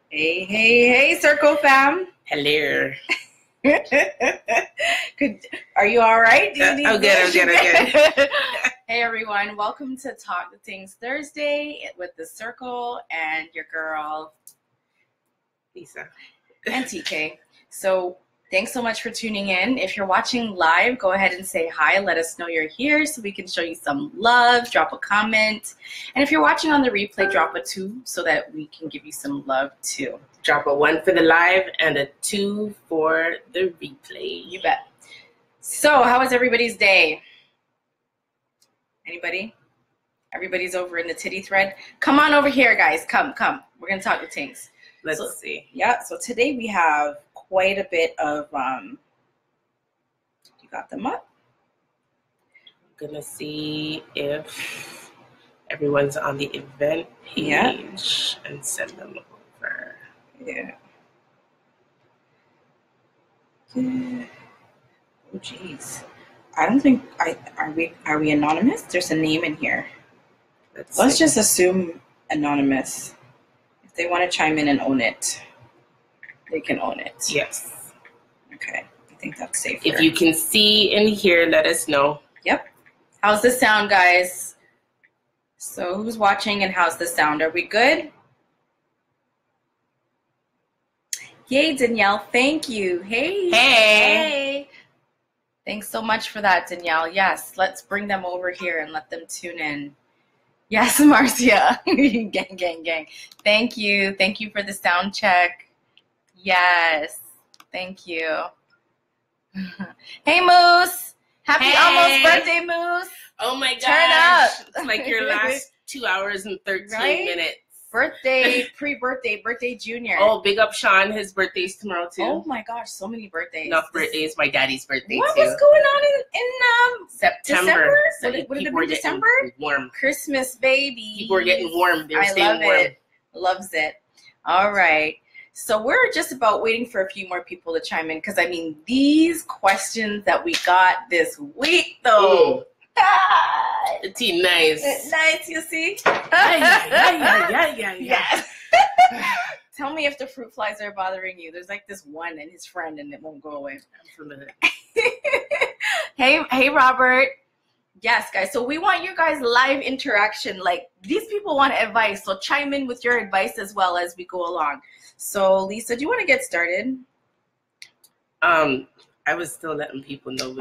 Hey, hey, hey, Circle fam. Hello. Are you all right? I'm good. Hey, everyone. Welcome to Talk the Things Thursday with the Circle and your girl, Lisa. And TK. So thanks so much for tuning in. If you're watching live, go ahead and say hi. Let us know you're here so we can show you some love. Drop a comment. And if you're watching on the replay, drop a 2 so that we can give you some love too. Drop a 1 for the live and a 2 for the replay. You bet. So how was everybody's day? Anybody? Everybody's over in the titty thread. Come on over here, guys. Come. We're going to talk the things. Let's see. Yeah, so today we have quite a bit of, you got them up? I'm going to see if everyone's on the event page and send them over. Yeah. Oh, geez. I don't think, are we anonymous? There's a name in here. Let's just assume anonymous. If they want to chime in and own it, they can own it. Yes. Okay. I think that's safer. If you can see and hear, let us know. Yep. How's the sound, guys? So who's watching and how's the sound? Are we good? Yay, Danielle. Thank you. Hey. Thanks so much for that, Danielle. Yes, let's bring them over here and let them tune in. Yes, Marcia. Gang. Thank you. Thank you for the sound check. Yes. Thank you. Hey, Moose. Happy almost birthday, Moose. Oh, my gosh. Turn up. It's like your last 2 hours and 13 minutes. Birthday, birthday junior. Oh, big up Sean. His birthday's tomorrow, too. Oh, my gosh. So many birthdays. Enough birthdays. My daddy's birthday, What too. was going on in September. December? Would it be December? Warm. Christmas, baby. People are getting warm. They're I staying love warm. it. Loves it. All right. So we're just about waiting for a few more people to chime in because, I mean, these questions that we got this week, though. It's nice. Nice, you see? Yeah. Tell me if the fruit flies are bothering you. There's like this one and his friend, and it won't go away. Hey, Robert. Yes, guys. So we want you guys live interaction. Like, these people want advice, so chime in with your advice as well as we go along. So, Lisa, do you want to get started? I was still letting people know.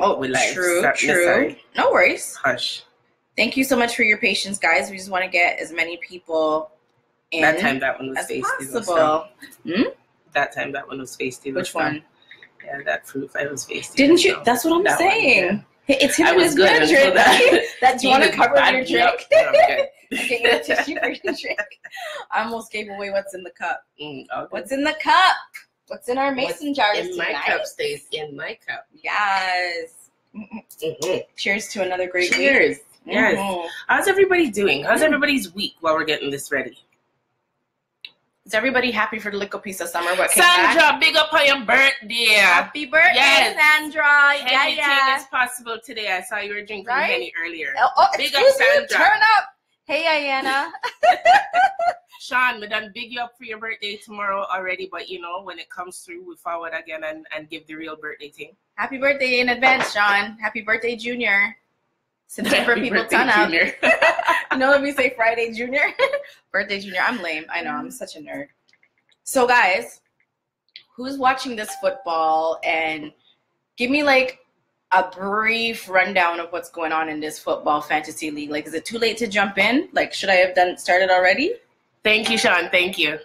True. No worries. Hush. Thank you so much for your patience, guys. We just want to get as many people in that time that one was as feisty. possible. That time that one was feisty. Which one? Yeah, that fruit fly was feisty. Didn't you? That's what I'm saying. One, yeah. It's him and his good drink. That do you want to cover your drink? No, okay. Get you a tissue for your drink. I almost gave away what's in the cup. Okay. What's in the cup? What's in our mason jars in tonight? My cup stays in my cup. Yes. Cheers to another great week. Cheers. Yes. How's everybody doing? How's everybody's week while we're getting this ready? Is everybody happy for the little piece of summer? Sandra, big up on your birthday. Happy birthday, Sandra. Anything is possible today. I saw you were drinking Henny earlier. Big up, Sandra. Turn up. Hey, Ayana. Sean, we done big you up for your birthday tomorrow already, but you know, when it comes through, we forward again and give the real birthday thing. Happy birthday in advance, Sean. Happy birthday, Junior. September people turn up. You know when we say Friday, Junior? Birthday, Junior. I'm lame. I know. I'm such a nerd. So, guys, who's watching this football? And give me, like, a brief rundown of what's going on in this football fantasy league. Like, is it too late to jump in? Like, should I have started already? Thank you, Sean. Thank you.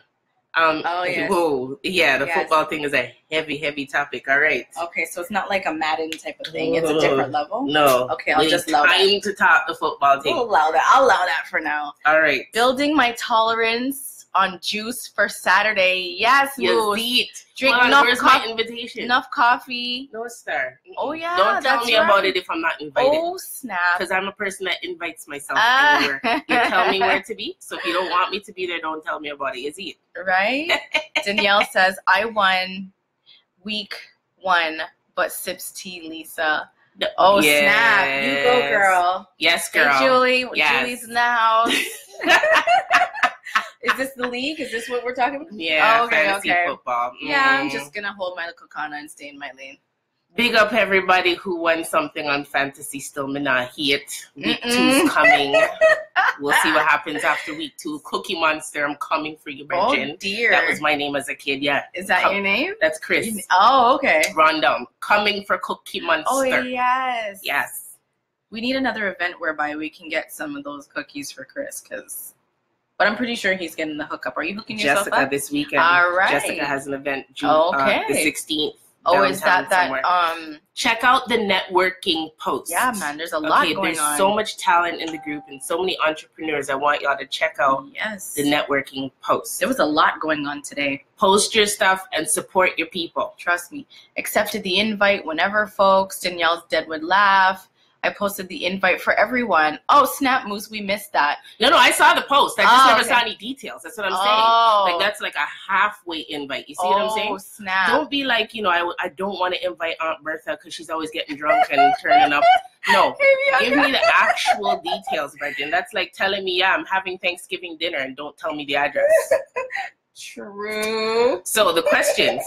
Yes. Whoa. Yeah, the football thing is a heavy topic. All right. Okay, so it's not like a Madden type of thing. It's a different level? No. Okay, I'll just allow that. Time to talk the football thing. I'll allow that for now. All right. Building my tolerance on juice for Saturday. Yes, Moose. Drink where's my invitation? Enough coffee. No, sir. Oh, yeah. Don't tell me about it if I'm not invited. Oh, snap. Because I'm a person that invites myself anywhere. You tell me where to be. So if you don't want me to be there, don't tell me about it. Is it? Right? Danielle says, I won week 1, but sips tea, Lisa. Oh, snap. You go, girl. Yes, girl. Hey, Julie. Yes. Julie's in the house. Is this the league? Is this what we're talking about? Yeah, fantasy football. Yeah, I'm just going to hold my little kana and stay in my lane. Big up everybody who won something on fantasy still. Me not hate. Week 2's coming. We'll see what happens after week 2. Cookie Monster, I'm coming for you, Bridget. Oh, dear. That was my name as a kid, yeah. Is that your name? That's Chris. Oh, okay. Rondon. Coming for Cookie Monster. Oh, yes. Yes. We need another event whereby we can get some of those cookies for Chris, but I'm pretty sure he's getting the hookup. Are you hooking yourself up? Jessica this weekend. All right. Jessica has an event the 16th. Oh, is that check out the networking post. Yeah, man, there's a lot going on. There's so much talent in the group and so many entrepreneurs. I want y'all to check out the networking post. There was a lot going on today. Post your stuff and support your people. Trust me. Accepted the invite whenever, folks. Danielle's dead would laugh. I posted the invite for everyone. Oh, snap, Moose, we missed that. No, I saw the post. I just never saw any details. That's what I'm saying. Like, that's like a halfway invite. You see what I'm saying? Oh, snap. Don't be like, I don't want to invite Aunt Bertha because she's always getting drunk and turning up. No, give me the actual details, Brendan. That's like telling me, I'm having Thanksgiving dinner and don't tell me the address. True. So the questions.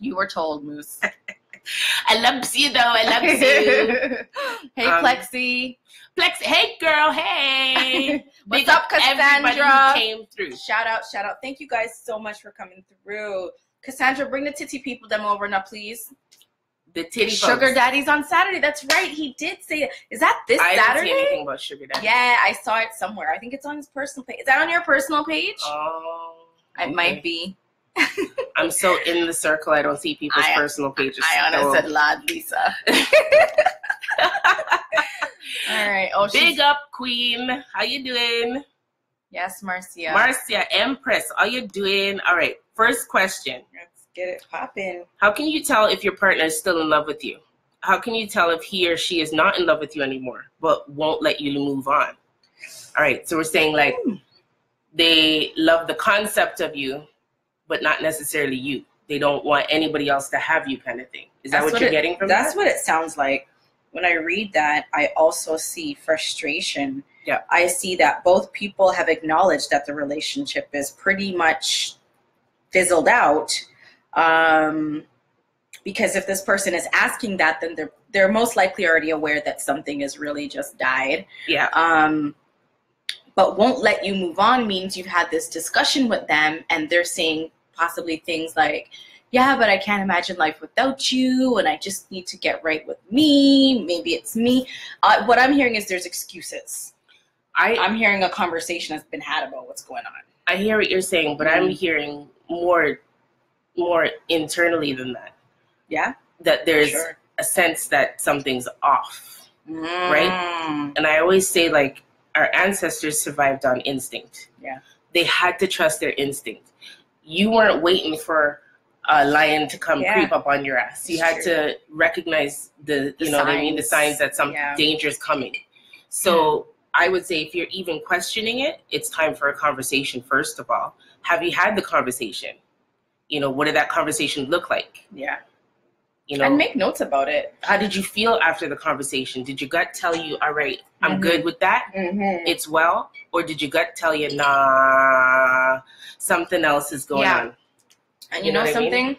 You were told, Moose. I love you, though. I love you. Hey, Plexi. Hey, girl. Hey. What's up, Cassandra? Everybody who came through. Shout out. Thank you guys so much for coming through. Cassandra, bring the titty people them over now, please. The titty Sugar folks. Daddy's on Saturday. That's right. He did say it. Is that this Saturday? I didn't see anything about Sugar Daddy. Yeah, I saw it somewhere. I think it's on his personal page. Is that on your personal page? Oh. It might be. I'm so in the circle, I don't see people's personal pages. I honestly said Lad Lisa. All right. Oh, big up, Queen. How you doing? Yes, Marcia. Marcia, Empress. How you doing? All right. First question. Let's get it popping. How can you tell if your partner is still in love with you? How can you tell if he or she is not in love with you anymore, but won't let you move on? All right. So we're saying like they love the concept of you, but not necessarily you. They don't want anybody else to have you, kind of thing. Is that what you're getting from that? That's what it sounds like. When I read that, I also see frustration. Yeah. I see that both people have acknowledged that the relationship is pretty much fizzled out. Because if this person is asking that, then they're most likely already aware that something has really just died. Yeah. But won't let you move on means you've had this discussion with them and they're saying possibly things like, yeah, but I can't imagine life without you and I just need to get right with me. Maybe it's me. What I'm hearing is there's excuses. I'm hearing a conversation that's been had about what's going on. I hear what you're saying, but I'm hearing more internally than that. Yeah? That there's a sense that something's off, right? And I always say, like, our ancestors survived on instinct. Yeah. They had to trust their instinct. You weren't waiting for a lion to come creep up on your ass. You had to recognize the signs that some danger is coming. So I would say if you're even questioning it, it's time for a conversation first of all. Have you had the conversation? What did that conversation look like? Yeah. And make notes about it. How did you feel after the conversation? Did your gut tell you, all right, I'm good with that? It's well? Or did your gut tell you, nah, something else is going on? And you know something? I mean?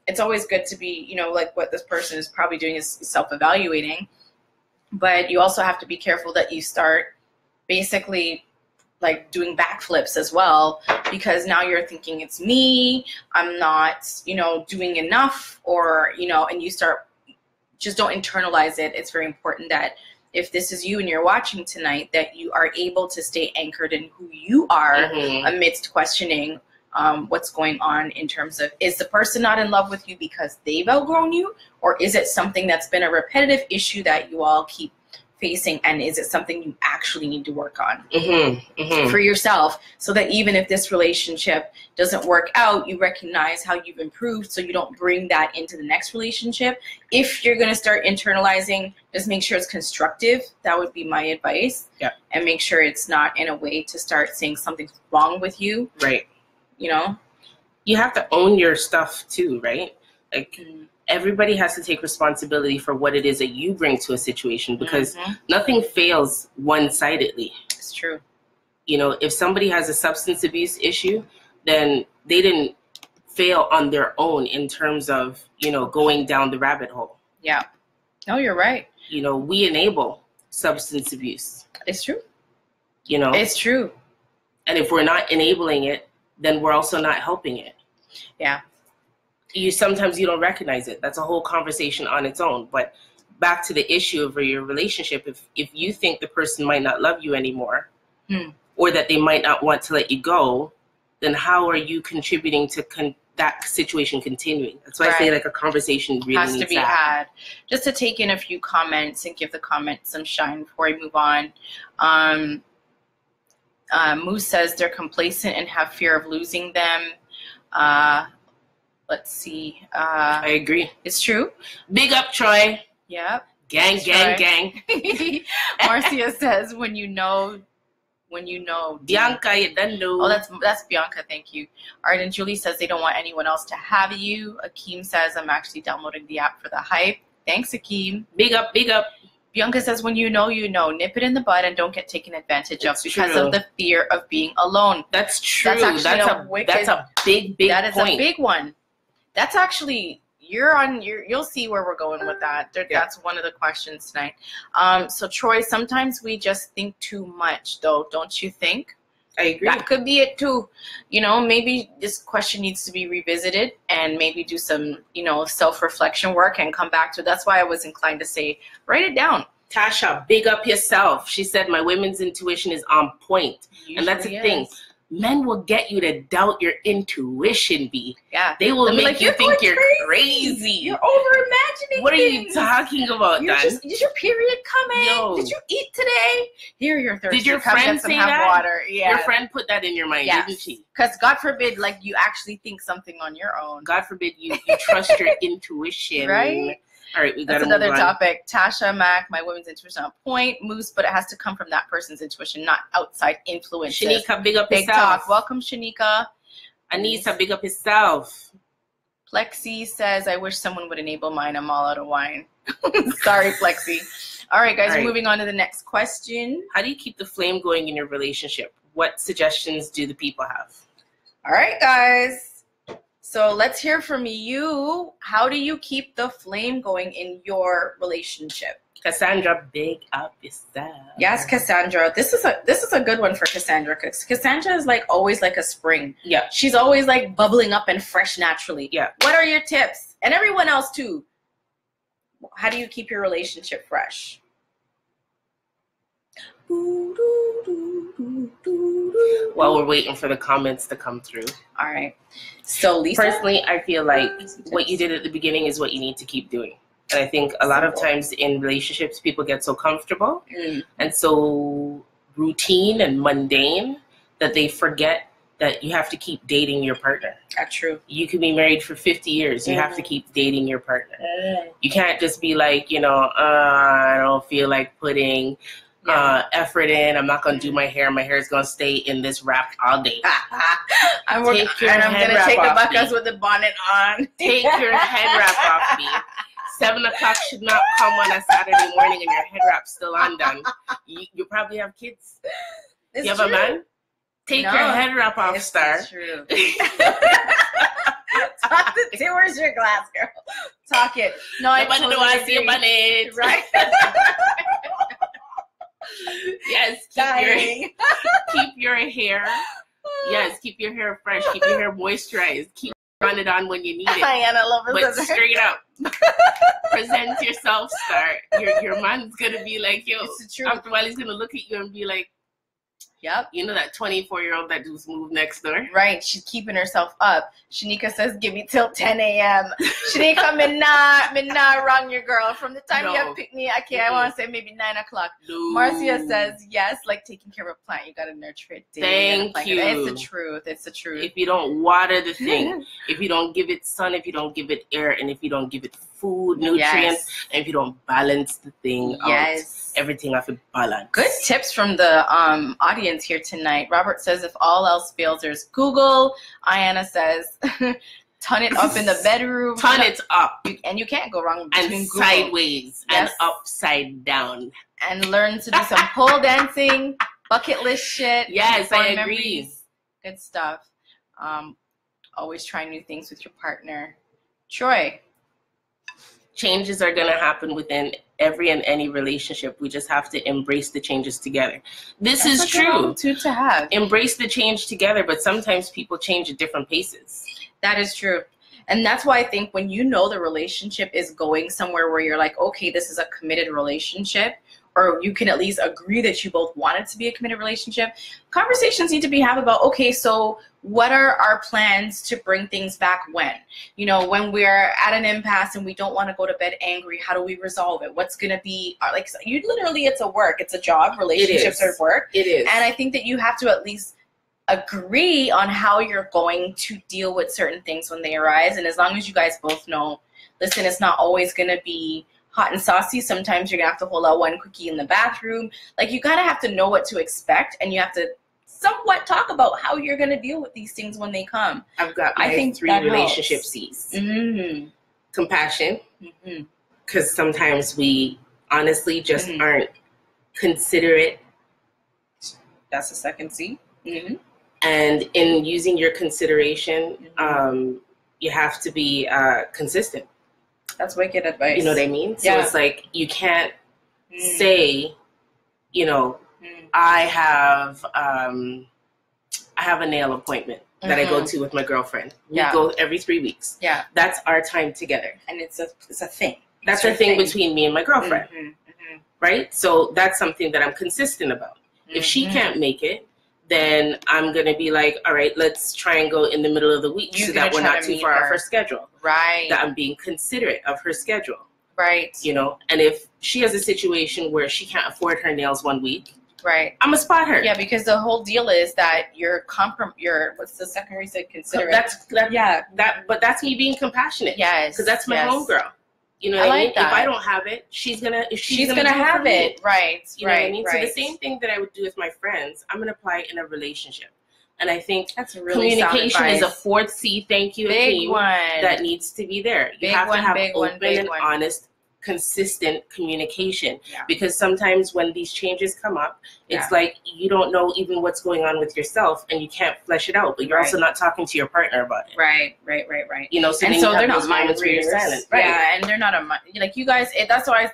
It's always good to be, like what this person is probably doing is self-evaluating. But you also have to be careful that you start basically like doing backflips as well, because now you're thinking it's me, I'm not, doing enough, or, and you start, just don't internalize it. It's very important that if this is you and you're watching tonight, that you are able to stay anchored in who you are amidst questioning what's going on in terms of, is the person not in love with you because they've outgrown you, or is it something that's been a repetitive issue that you all keep facing, and is it something you actually need to work on for yourself, so that even if this relationship doesn't work out, you recognize how you've improved so you don't bring that into the next relationship. If you're going to start internalizing, just make sure it's constructive. That would be my advice. Yeah. And make sure it's not in a way to start saying something's wrong with you. Right. You have to own your stuff too, right? Like everybody has to take responsibility for what it is that you bring to a situation, because nothing fails one-sidedly. It's true. You know, if somebody has a substance abuse issue, then they didn't fail on their own in terms of, you know, going down the rabbit hole. Yeah. No, you're right. You know, we enable substance abuse. It's true. You know, it's true. And if we're not enabling it, then we're also not helping it. Yeah. Sometimes you don't recognize it. That's a whole conversation on its own. But back to the issue of your relationship, if you think the person might not love you anymore, or that they might not want to let you go, then how are you contributing to that situation continuing? That's why I say like a conversation really has to be had. Just to take in a few comments and give the comments some shine before we move on. Moose says they're complacent and have fear of losing them. Let's see. I agree. It's true. Big up, Troy. Yep. Gang, gang, gang. Marcia says, when you know. Bianca, you don't know. Oh, that's Bianca. Thank you. All right, and Julie says they don't want anyone else to have you. Akeem says I'm actually downloading the app for the hype. Thanks, Akeem. Big up, big up. Bianca says when you know, nip it in the bud and don't get taken advantage of because of the fear of being alone. That's true. That's a big point. That is a big one. That's actually. You'll see where we're going with that. That's one of the questions tonight. So Troy, sometimes we just think too much though, don't you think? I agree. That could be it too. You know, maybe this question needs to be revisited and maybe do some, self-reflection work and come back to it. That's why I was inclined to say, write it down. Tasha, big up yourself. She said, my women's intuition is on point. Usually and that's the thing. Men will get you to doubt your intuition, B. Yeah. They will make you think you're crazy. You're over-imagining What are you talking about, Dan? Is your period coming? Yo. Did you eat today? Here, you're thirsty. Did your friend say that? Water. Yeah. Your friend put that in your mind, didn't she? Because God forbid, you actually think something on your own. God forbid you trust your intuition. Right? All right, we got That's another topic. Tasha Mac, my women's intuition on point. Moose, but it has to come from that person's intuition, not outside influences. Shanika, big up Big yourself. Talk. Welcome, Shanika. Anissa, big up yourself. Plexi says, I wish someone would enable mine. I'm all out of wine. Sorry, Plexi. All right, guys, we're moving on to the next question. How do you keep the flame going in your relationship? What suggestions do the people have? All right, guys. So let's hear from you. How do you keep the flame going in your relationship? Cassandra, big up yourself. Yes, Cassandra. This is a good one for Cassandra because Cassandra is always like a spring. Yeah. She's always bubbling up and fresh naturally. Yeah. What are your tips? And everyone else too. How do you keep your relationship fresh? While we're waiting for the comments to come through. All right. So Lisa? Personally, I feel like what you did at the beginning is what you need to keep doing. And I think a lot of times in relationships, people get so comfortable and so routine and mundane that they forget that you have to keep dating your partner. That's true. You could be married for 50 years. You have to keep dating your partner. You can't just be like, I don't feel like putting effort in. I'm not going to do my hair. My hair is going to stay in this wrap all day. I'm going to take the buckets with the bonnet on. Take your head wrap off me. 7 o'clock should not come on a Saturday morning and your head wrap's still undone. You probably have kids. It's you have true. A man? Take your head wrap off, Star. It's true. Where's your glass, girl? Talk it. No, I totally want to see a bonnet. Right? Yes, keep your hair. Yes, keep your hair fresh. Keep your hair moisturized. Keep run it on when you need it. Diana, love her but straight up, present yourself, Star. Your man's gonna be like, yo. After a while, he's gonna look at you and be like, yep. You know that 24-year-old that just moved next door? Right. She's keeping herself up. Shanika says, give me till 10 a.m. Shanika, me not wrong your girl. From the time you have picked me, okay, I want to say maybe 9 o'clock. No. Marcia says, yes, like taking care of a plant, you got to nurture it daily. Thank you. It's the truth. It's the truth. If you don't water the thing, if you don't give it sun, if you don't give it air, and if you don't give it food, nutrients, and if you don't balance the thing out, everything off a balance. Good tips from the audience here tonight. Robert says, if all else fails, there's Google. Ayana says, ton it up in the bedroom. Ton it up. And you can't go wrong between and Google. Sideways and upside down. And learn to do some pole dancing. Bucket list shit. Yes, I agree. Memories. Good stuff. Always try new things with your partner. Troy. Changes are going to happen within every and any relationship. We just have to embrace the changes together. That's is true. To have. Embrace the change together, but sometimes people change at different paces. That is true. And that's why I think when you know the relationship is going somewhere where you're like, okay, this is a committed relationship, or you can at least agree that you both want it to be a committed relationship, conversations need to be had about, okay, so what are our plans to bring things back when? You know, when we're at an impasse and we don't want to go to bed angry, how do we resolve it? What's going to be, like, you literally, it's a work, it's a job, relationships are work. It is. And I think that you have to at least agree on how you're going to deal with certain things when they arise. And as long as you guys both know, listen, it's not always going to be hot and saucy. Sometimes you're gonna have to hold out one quickie in the bathroom. Like, you gotta have to know what to expect, and you have to somewhat talk about how you're gonna deal with these things when they come. I've got my 3 relationship C's. Mm-hmm. Compassion, because sometimes we honestly just aren't considerate. That's the second C. Mm-hmm. And in using your consideration, you have to be consistent. That's wicked advice. You know what I mean? So it's like, you can't say, you know, I have a nail appointment that I go to with my girlfriend. We go every 3 weeks. Yeah. That's our time together. And it's a thing. That's a thing between me and my girlfriend. Right? So that's something that I'm consistent about. If she can't make it, then I'm going to be like, all right, let's try and go in the middle of the week so that we're not too far off her schedule. Right. That I'm being considerate of her schedule. Right. You know, and if she has a situation where she can't afford her nails 1 week, right, I'm going to spot her. Yeah, because the whole deal is that you're what's the second word you said? Considerate. But that's me being compassionate. Yes. Because that's my homegirl. You know what I mean? That. If I don't have it, she's gonna have it. Right. You know what I mean? So the same thing that I would do with my friends, I'm gonna apply in a relationship. And I think that's really communication is a 4th C. Thank you, big one that needs to be there. You have to have open and honest, consistent communication, because sometimes when these changes come up, it's like you don't know even what's going on with yourself, and you can't flesh it out, but you're also not talking to your partner about it. Right. You know, so, and so they're not mind readers. Yeah, and they're not like you guys. That's why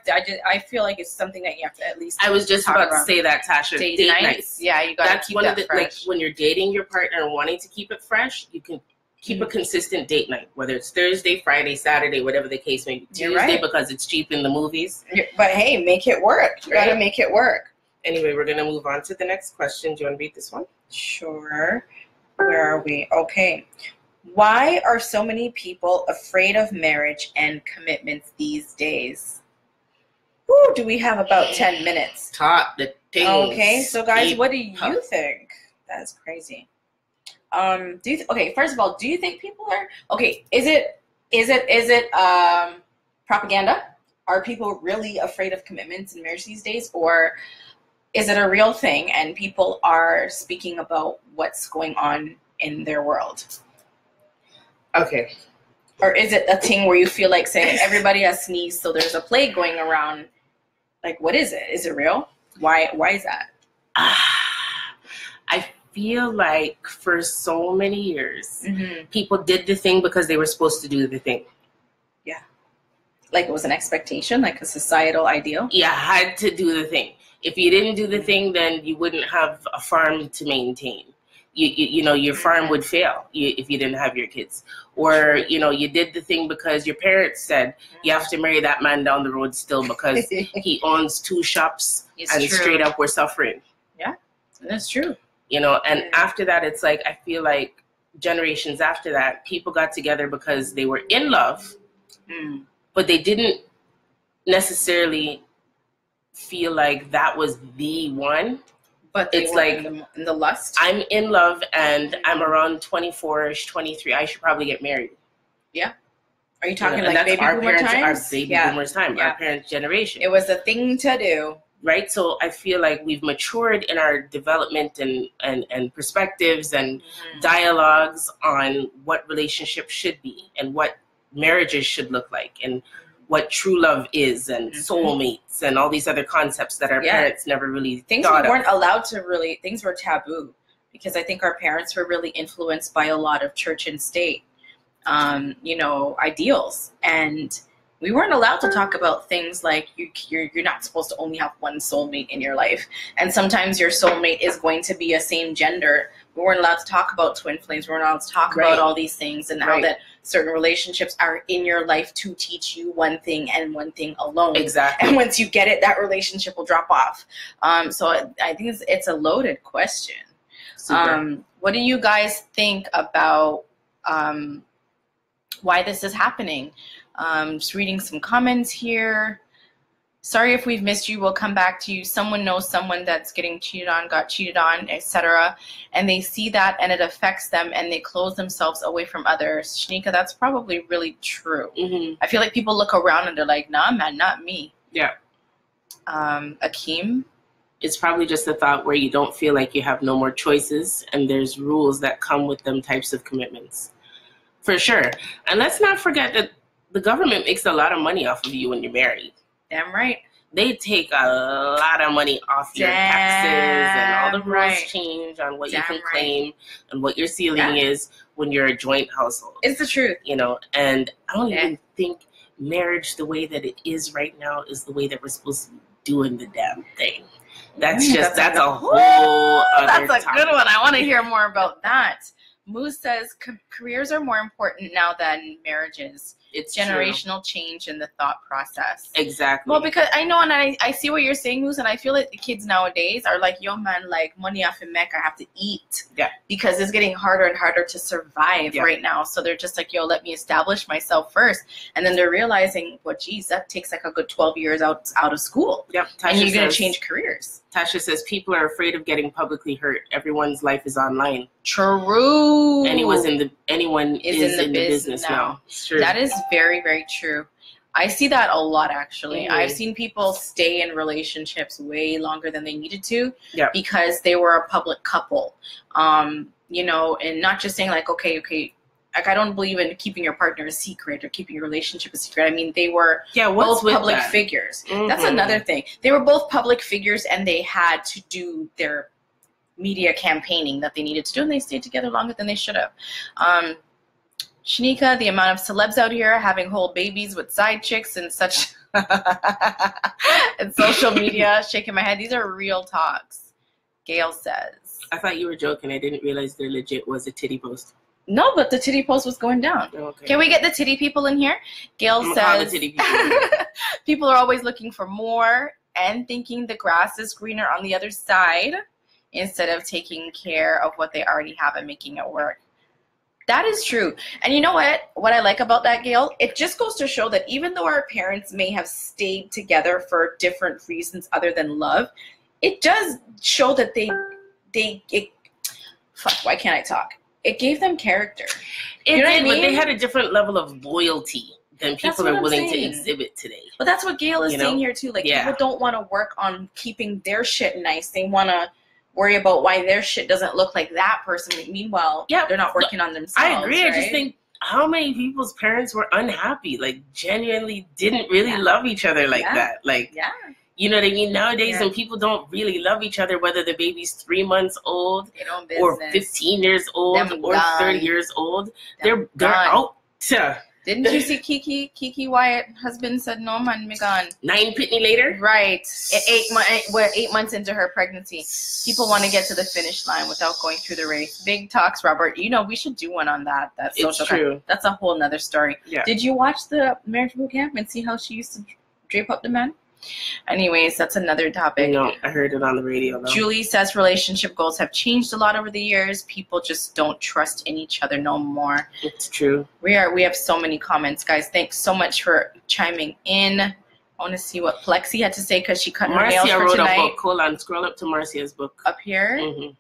I feel like it's something that you have to at least. I was just about to say that, Tasha. Date nights. Yeah, you got to keep that fresh. Like, when you're dating your partner and wanting to keep it fresh, you can keep a consistent date night, whether it's Thursday, Friday, Saturday, whatever the case may be. Tuesday because it's cheap in the movies. But hey, make it work. You gotta make it work. Anyway, we're gonna move on to the next question. Do you want to read this one? Sure. Where are we? Okay. Why are so many people afraid of marriage and commitments these days? Ooh, do we have about 10 minutes? Top the things. Okay, so guys, what do you think? That's crazy. Okay, first of all, do you think people are is it propaganda? Are people really afraid of commitments and marriage these days, or is it a real thing and people are speaking about what's going on in their world? Okay. Or is it a thing where you feel like saying everybody has sneezed, so there's a plague going around? Like, what is it? Is it real? Why is that? I feel like for so many years, people did the thing because they were supposed to do the thing. Yeah. Like it was an expectation, like a societal ideal? Yeah, had to do the thing. If you didn't do the thing, then you wouldn't have a farm to maintain. You know, your farm would fail if you didn't have your kids. Or, you know, you did the thing because your parents said you have to marry that man down the road still because he owns 2 shops straight up we're suffering. Yeah, that's true. You know, and after that, it's like, I feel like generations after that, people got together because they were in love, but they didn't necessarily feel like that was the one. But it's like in the lust. I'm in love and I'm around 24-ish, 23. I should probably get married. Yeah. Are you talking like baby boomer times? Our baby boomers time, our parents' generation. It was a thing to do. Right? So I feel like we've matured in our development and perspectives and dialogues on what relationships should be and what marriages should look like and what true love is and soulmates and all these other concepts that our parents never really thought weren't allowed to really, things were taboo because I think our parents were really influenced by a lot of church and state, ideals. And we weren't allowed to talk about things like you're not supposed to only have one soulmate in your life. And sometimes your soulmate is going to be a same gender. We weren't allowed to talk about twin flames. We weren't allowed to talk about all these things and how that certain relationships are in your life to teach you one thing and one thing alone. Exactly. And once you get it, that relationship will drop off. So I think it's a loaded question. What do you guys think about why this is happening? Just reading some comments here. Sorry if we've missed you. We'll come back to you. Someone knows someone that's getting cheated on, got cheated on, etc. And they see that and it affects them and they close themselves away from others. Shanika, that's probably really true. I feel like people look around and they're like, nah, man, not me. Yeah. Akeem? It's probably just a thought where you don't feel like you have no more choices and there's rules that come with them types of commitments. For sure. And let's not forget that the government makes a lot of money off of you when you're married. Damn right. They take a lot of money off your taxes and all the rules change on what you can claim and what your ceiling is when you're a joint household. It's the truth. And I don't even think marriage the way that it is right now is the way that we're supposed to be doing the damn thing. That's a whole other That's a topic. good one. I want to hear more about that. Moose says careers are more important now than marriages. It's generational change in the thought process. Exactly. Well, because I know, and I see what you're saying, Moose, and I feel like the kids nowadays are like, yo, man, like, money off of Mecca, I have to eat. Yeah. Because it's getting harder and harder to survive right now. So they're just like, yo, let me establish myself first. And then they're realizing, well, geez, that takes like a good 12 years out of school. Yep. And you're going to change careers. Tasha says, people are afraid of getting publicly hurt. Everyone's life is online. True. Anyone is in the business now. True. That is very, very true. I see that a lot, actually. I've seen people stay in relationships way longer than they needed to because they were a public couple. And not just saying like, okay, like I don't believe in keeping your partner a secret or keeping your relationship a secret. I mean, they were both public figures. That's another thing. They were both public figures and they had to do their media campaigning that they needed to do, and they stayed together longer than they should have. Shanika, the amount of celebs out here having whole babies with side chicks and such and social media, shaking my head. These are real talks. Gail says. I thought you were joking. I didn't realize there legit was a titty post. No, but the titty post was going down. Okay. Can we get the titty people in here? Gail says the titty people. People are always looking for more and thinking the grass is greener on the other side instead of taking care of what they already have and making it work. That is true. And you know what? What I like about that, Gail, it just goes to show that even though our parents may have stayed together for different reasons other than love, it does show that why can't I talk? It gave them character. But they had a different level of loyalty than people are willing to exhibit today. But that's what Gail is saying here too. Like people don't want to work on keeping their shit nice. They want to worry about why their shit doesn't look like that person. Meanwhile, they're not working on themselves. I agree. Right? I just think how many people's parents were unhappy, like genuinely didn't really love each other like that. Like, you know what I mean? Nowadays, when people don't really love each other, whether the baby's 3 months old or 15 years old or 30 years old, they're out. Didn't you see Kiki Wyatt husband said, no man, me gone. 9 pitney later? Right. 8 months into her pregnancy. People want to get to the finish line without going through the race. Big talks, Robert. We should do one on that. That's social. It's true. That's a whole nother story. Yeah. Did you watch the marriage boot camp and see how she used to drape up the men? Anyways, that's another topic. No, I heard it on the radio though. Julie says relationship goals have changed a lot over the years. People just don't trust in each other no more. It's true. We have so many comments, guys. Thanks so much for chiming in. I want to see what Plexi had to say because she cut her nails for tonight. Wrote a book. Hold on, scroll up to Marcia's book. Up here? Mm-hmm.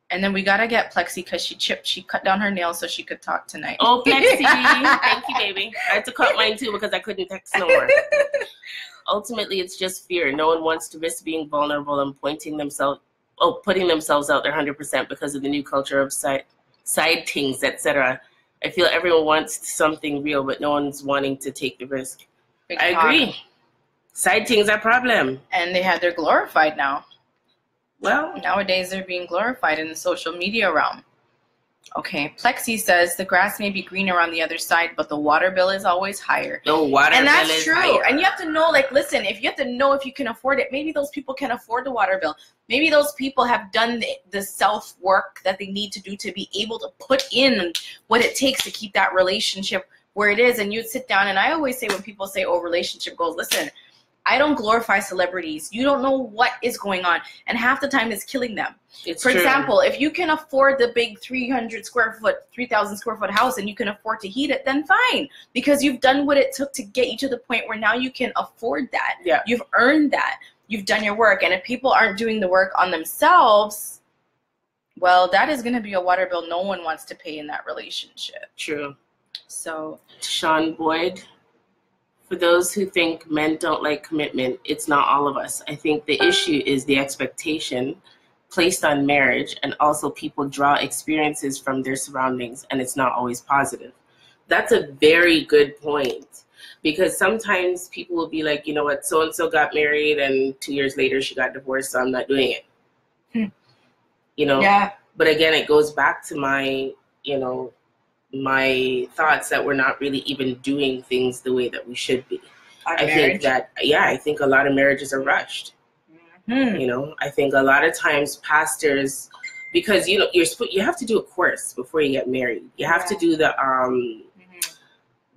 And then we got to get Plexi because she cut down her nails so she could talk tonight. Oh, Plexi. Thank you, baby. I had to cut mine too because I couldn't text no more. Ultimately, it's just fear. No one wants to risk being vulnerable and putting themselves out there 100% because of the new culture of side tingz, etc. I feel everyone wants something real, but no one's wanting to take the risk. I agree. Side things are problem. And they're glorified now. Well, nowadays they're being glorified in the social media realm. Okay, Plexi says the grass may be greener on the other side, but the water bill is always higher. The water bill is higher. And that's true. And you have to know, like, listen, if you have to know if you can afford it, maybe those people can afford the water bill. Maybe those people have done the self-work that they need to do to be able to put in what it takes to keep that relationship where it is. And you'd sit down, and I always say when people say, oh, relationship goals, listen, I don't glorify celebrities. You don't know what is going on. And half the time it's killing them. For example, if you can afford the big 3,000 square foot house and you can afford to heat it, then fine. Because you've done what it took to get you to the point where now you can afford that. Yeah. You've earned that. You've done your work. And if people aren't doing the work on themselves, well, that is going to be a water bill no one wants to pay in that relationship. True. So, Sean Boyd, for those who think men don't like commitment, it's not all of us. I think the issue is the expectation placed on marriage, and also people draw experiences from their surroundings, and it's not always positive. That's a very good point, because sometimes people will be like, you know what, so-and-so got married and 2 years later she got divorced, so I'm not doing it. You know? Yeah. But again, it goes back to my, my thoughts that we're not really even doing things the way that we should be. I think a lot of marriages are rushed. Mm-hmm. I think a lot of times pastors, because you have to do a course before you get married. You have to do the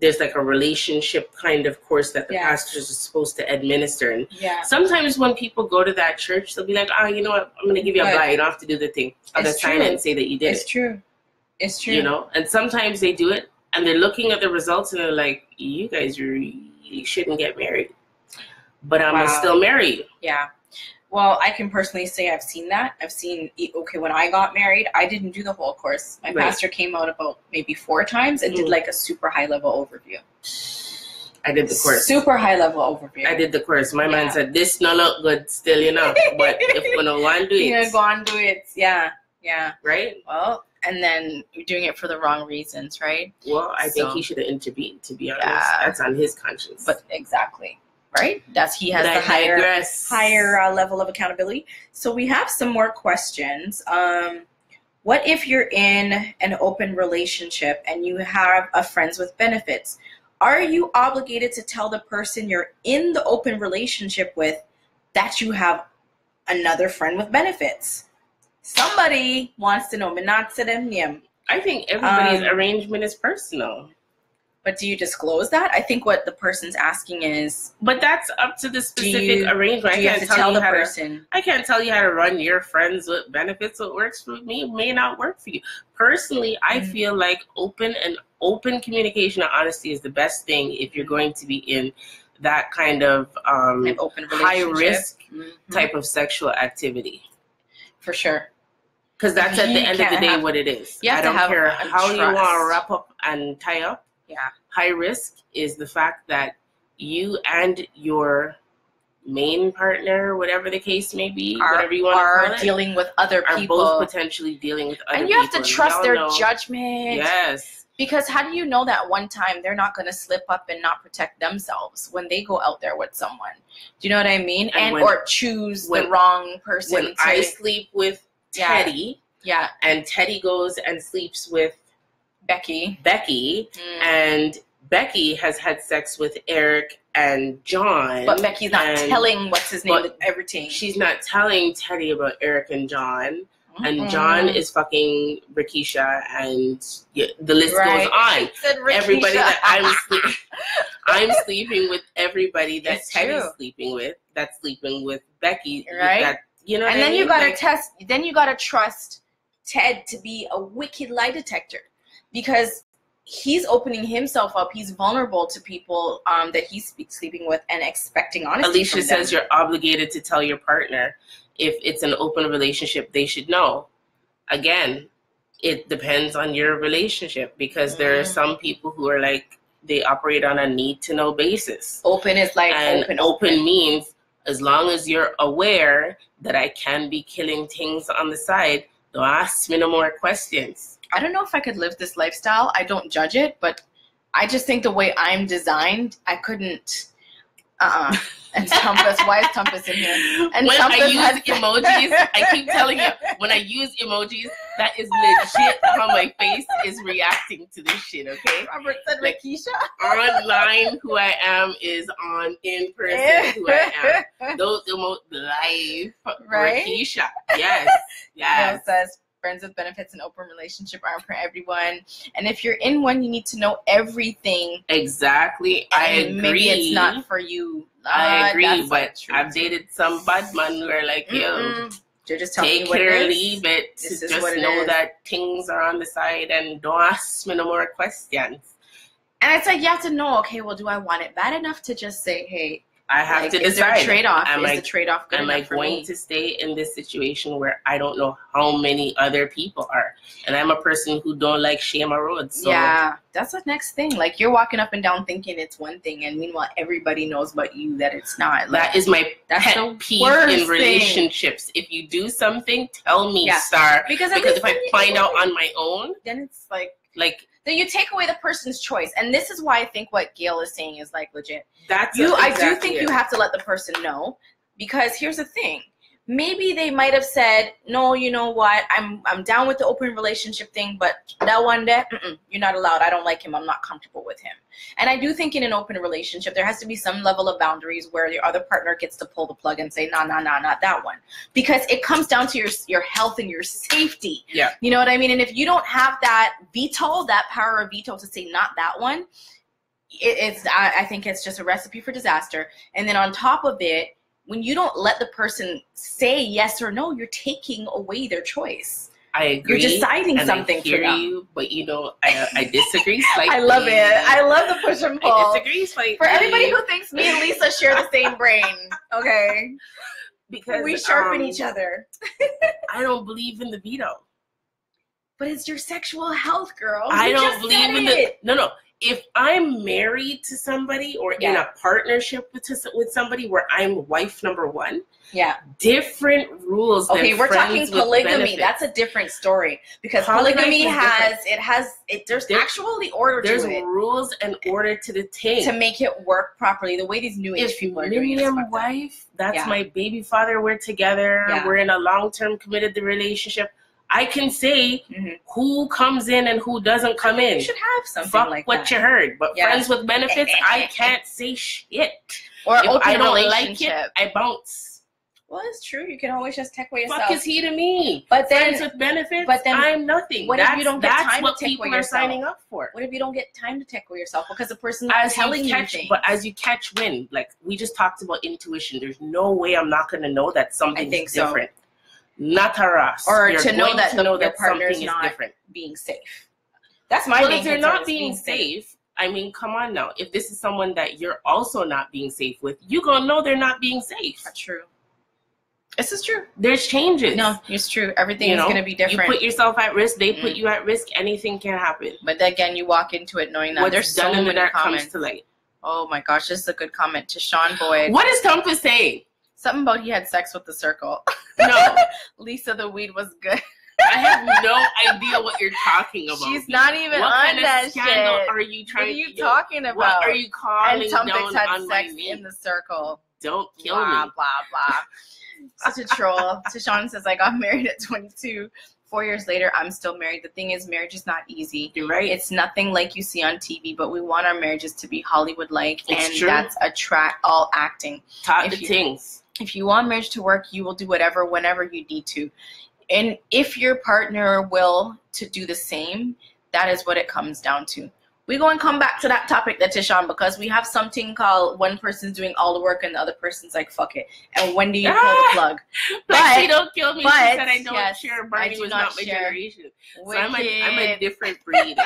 there's like a relationship kind of course that the pastors are supposed to administer. And sometimes when people go to that church, they'll be like, oh, you know what, I'm going to give you a blight. You don't have to do the thing. I'll just sign it and say that you did it. It's true. It's true. And sometimes they do it and they're looking at the results and they're like, you guys really shouldn't get married. But I'm going to still marry you. Yeah. Well, I can personally say I've seen that. When I got married, I didn't do the whole course. My pastor came out about maybe 4 times and did like a super high level overview. I did the course. Super high level overview. I did the course. My man said, this no look good still, but if you don't want to do it. You're going to do it. Yeah. Yeah. Right? Well, and then you're doing it for the wrong reasons, right? Well, I think he should have intervened, to be honest. That's on his conscience. But exactly. Right? He has the higher level of accountability. So we have some more questions. What if you're in an open relationship and you have a friends with benefits? Are you obligated to tell the person you're in the open relationship with that you have another friend with benefits? Somebody wants to know. I think everybody's arrangement is personal. But do you disclose that? I think what the person's asking is... But that's up to the specific arrangement. I can't tell the person. I can't tell you how to run your friends with benefits. What works for me may not work for you. Personally, I feel like open communication and honesty is the best thing if you're going to be in that kind of high-risk type of sexual activity. For sure. Because that's at the end of the day what it is. I don't care how you want to wrap up and tie up. Yeah. High risk is the fact that you and your main partner, whatever the case may be, whatever you want to call it, dealing with other people. Are both potentially dealing with other people. And you have to trust their judgment. Yes. Because how do you know that one time they're not going to slip up and not protect themselves when they go out there with someone? Do you know what I mean? Or choose the wrong person. When I sleep with Teddy, and Teddy goes and sleeps with Becky, and Becky has had sex with Eric and John. But Becky's not telling what's his name everything. She's not telling Teddy about Eric and John. And John is fucking Rikisha, and the list goes on. Everybody that I'm sleeping with everybody that Teddy's sleeping with, that's sleeping with Becky. Right. And then you gotta then you gotta trust Ted to be a wicked lie detector. Because he's opening himself up. He's vulnerable to people that he's sleeping with and expecting honesty. Alicia says you're obligated to tell your partner. If it's an open relationship, they should know. Again, it depends on your relationship because there are some people who are like, they operate on a need-to-know basis. Open is like open means as long as you're aware that I can be killing things on the side, don't ask me no more questions. I don't know if I could live this lifestyle. I don't judge it, but I just think the way I'm designed, I couldn't. And Tumpus, why is Tumpus in here? And when Tumpus I use emojis, I keep telling you, when I use emojis, that is legit how my face is reacting to this shit, okay? Robert said Rakisha. Online, who I am is on in person, who I am. Those live, right? Rakisha. Yes. Yes. Says, friends with benefits and open relationship aren't for everyone. And if you're in one, you need to know everything. Exactly. I agree. Maybe it's not for you. I agree, but I've dated some bad men who are like, yo, just take it or leave it. Just know that things are on the side and don't ask me no more questions. And it's like, you have to know, okay, well, do I want it bad enough to just say, hey, I have to decide. Is there a trade-off? Is the trade-off good enough for me? Am I going to stay in this situation where I don't know how many other people are? And I'm a person who don't like shame a road. So. Yeah, that's the next thing. Like, you're walking up and down thinking it's one thing, and meanwhile, everybody knows but you that it's not. Like, that is my pet peeve in relationships. If you do something, tell me, star. Because if I find out on my own, then it's like then you take away the person's choice. And this is why I think what Gail is saying is like legit. I do think you have to let the person know, because here's the thing. Maybe they might have said, no, you know what, I'm down with the open relationship thing, but that one day, you're not allowed. I don't like him. I'm not comfortable with him. And I do think in an open relationship, there has to be some level of boundaries where your other partner gets to pull the plug and say, nah, not that one. Because it comes down to your health and your safety. Yeah. You know what I mean? And if you don't have that veto, that power of veto to say not that one, I think it's just a recipe for disaster. And then on top of it, when you don't let the person say yes or no, you're taking away their choice. I agree. You're deciding and something I hear for them. You, but you know, I disagree slightly. I love it. I love the push and pull. I disagree slightly. For everybody who thinks me and Lisa share the same brain, okay? Because we sharpen each other. I don't believe in the veto. But it's your sexual health, girl. I don't believe in the no. If I'm married to somebody or in a partnership with somebody where I'm wife number one, different rules. Okay, we're talking polygamy. That's a different story, because polygamy there's actually order to it. There's rules and order to the thing to make it work properly. The way these new age people are doing it. If I'm wife, that's my baby father. We're together. We're in a long-term committed relationship. I can say who comes in and who doesn't come in. You should have something Fuck like what you heard. But friends with benefits, I can't say shit. Or if I don't like it, I bounce. Well, it's true. You can always just take away yourself. Fuck is he to me? But then, friends with benefits, I'm nothing. What if you don't get time to take away yourself? Signing up for. What if you don't get time to take away yourself because the person is telling you things? But as you catch wind, like we just talked about intuition, there's no way I'm not going to know that something's different. Not harass. Or to know that your partner is not different. Being safe. That's my main if they're not being safe, I mean, come on now. If this is someone that you're also not being safe with, you're going to know they're not being safe. That's true. This is true. There's changes. No, it's true. Everything is going to be different. You put yourself at risk. They put you at risk. Anything can happen. But then again, you walk into it knowing that there's so many comments. Comes to light. Oh my gosh, this is a good comment to Sean Boyd. What is Thompson saying? Something about he had sex with the circle. No. Lisa, the weed was good. I have no idea what you're talking about. She's not even what on kind of that scandal shit. Are you trying? What are you talking about? What are you calling and down had on sex my in the circle. Don't kill blah, me. Blah blah blah. Such a troll. Tashawn says, I got married at 22. 4 years later, I'm still married. The thing is, marriage is not easy. You're right. It's nothing like you see on TV, but we want our marriages to be Hollywood-like, and true. That's all acting. Taught the things. If you want marriage to work, you will do whatever, whenever you need to. And if your partner will to do the same, that is what it comes down to. We're going to come back to that topic, Tishan, because we have something called one person's doing all the work and the other person's like, fuck it. And when do you pull the plug? But she don't kill me. She said I don't share. Barney was not my generation. So I'm a different breed.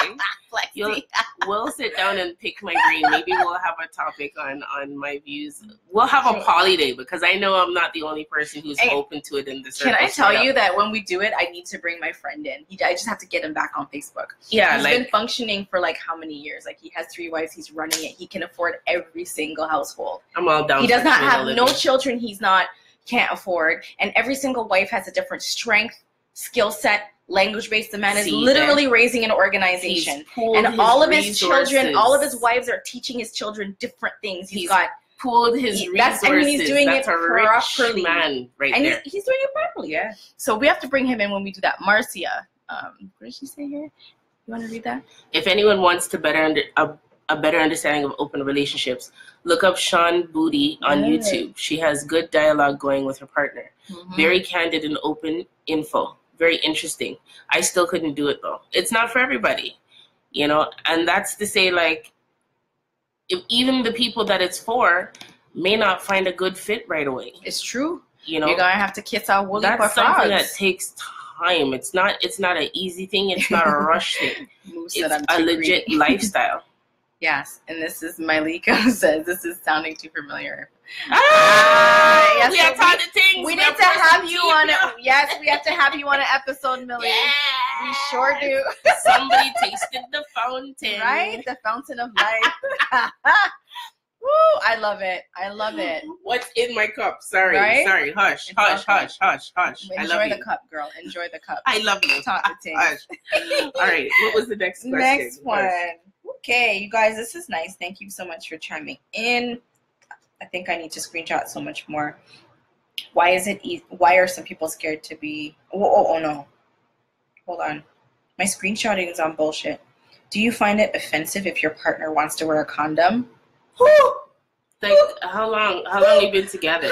We'll sit down and pick my brain. Maybe we'll have a topic on my views. We'll have a poly day because I know I'm not the only person who's open to it in the circle. Can I tell you that when we do it, I need to bring my friend in. I just have to get him back on Facebook. Yeah, he's been functioning for like how many years? Like he has 3 wives. He's running it. He can afford every single household. I'm all down. He does not have no children. Can't afford, and every single wife has a different strength, skill set, language base. The man is literally raising an organization, and all of his children, all of his wives are teaching his children different things. He's got pooled his resources. He's doing that's it a rich properly. man right and there. He's doing it properly, yeah. So we have to bring him in when we do that. Marcia, what did she say here? You want to read that? If anyone wants to a better understanding of open relationships, look up Sean Booty on YouTube. She has good dialogue going with her partner. Very candid and open info. Very interesting. I still couldn't do it though. It's not for everybody, you know, and that's to say, like, if even the people that it's for may not find a good fit right away. It's true. You know, you're gonna have to kiss our woolly. That's something that takes time. It's not an easy thing. It's not a rush thing. It's a legit lifestyle. Yes, and this is Mylika who says this is sounding too familiar. Yes, we are talking things. We need to have you on it. Yes, we have to have you on an episode, Millie. Yeah. We sure do. Somebody tasted the fountain. Right? The fountain of life. Woo, I love it. I love it. What's in my cup? Sorry. Right? Sorry. Hush. Enjoy the cup, girl. Enjoy the cup. I love you. Talk to Tingz. All right. What was the next question? Next one. Okay, you guys, this is nice. Thank you so much for chiming in. I think I need to screenshot so much more. Why is it easy? Why are some people scared to be? Oh no. Hold on. My screenshotting is on bullshit. Do you find it offensive if your partner wants to wear a condom? Like, how long you been together?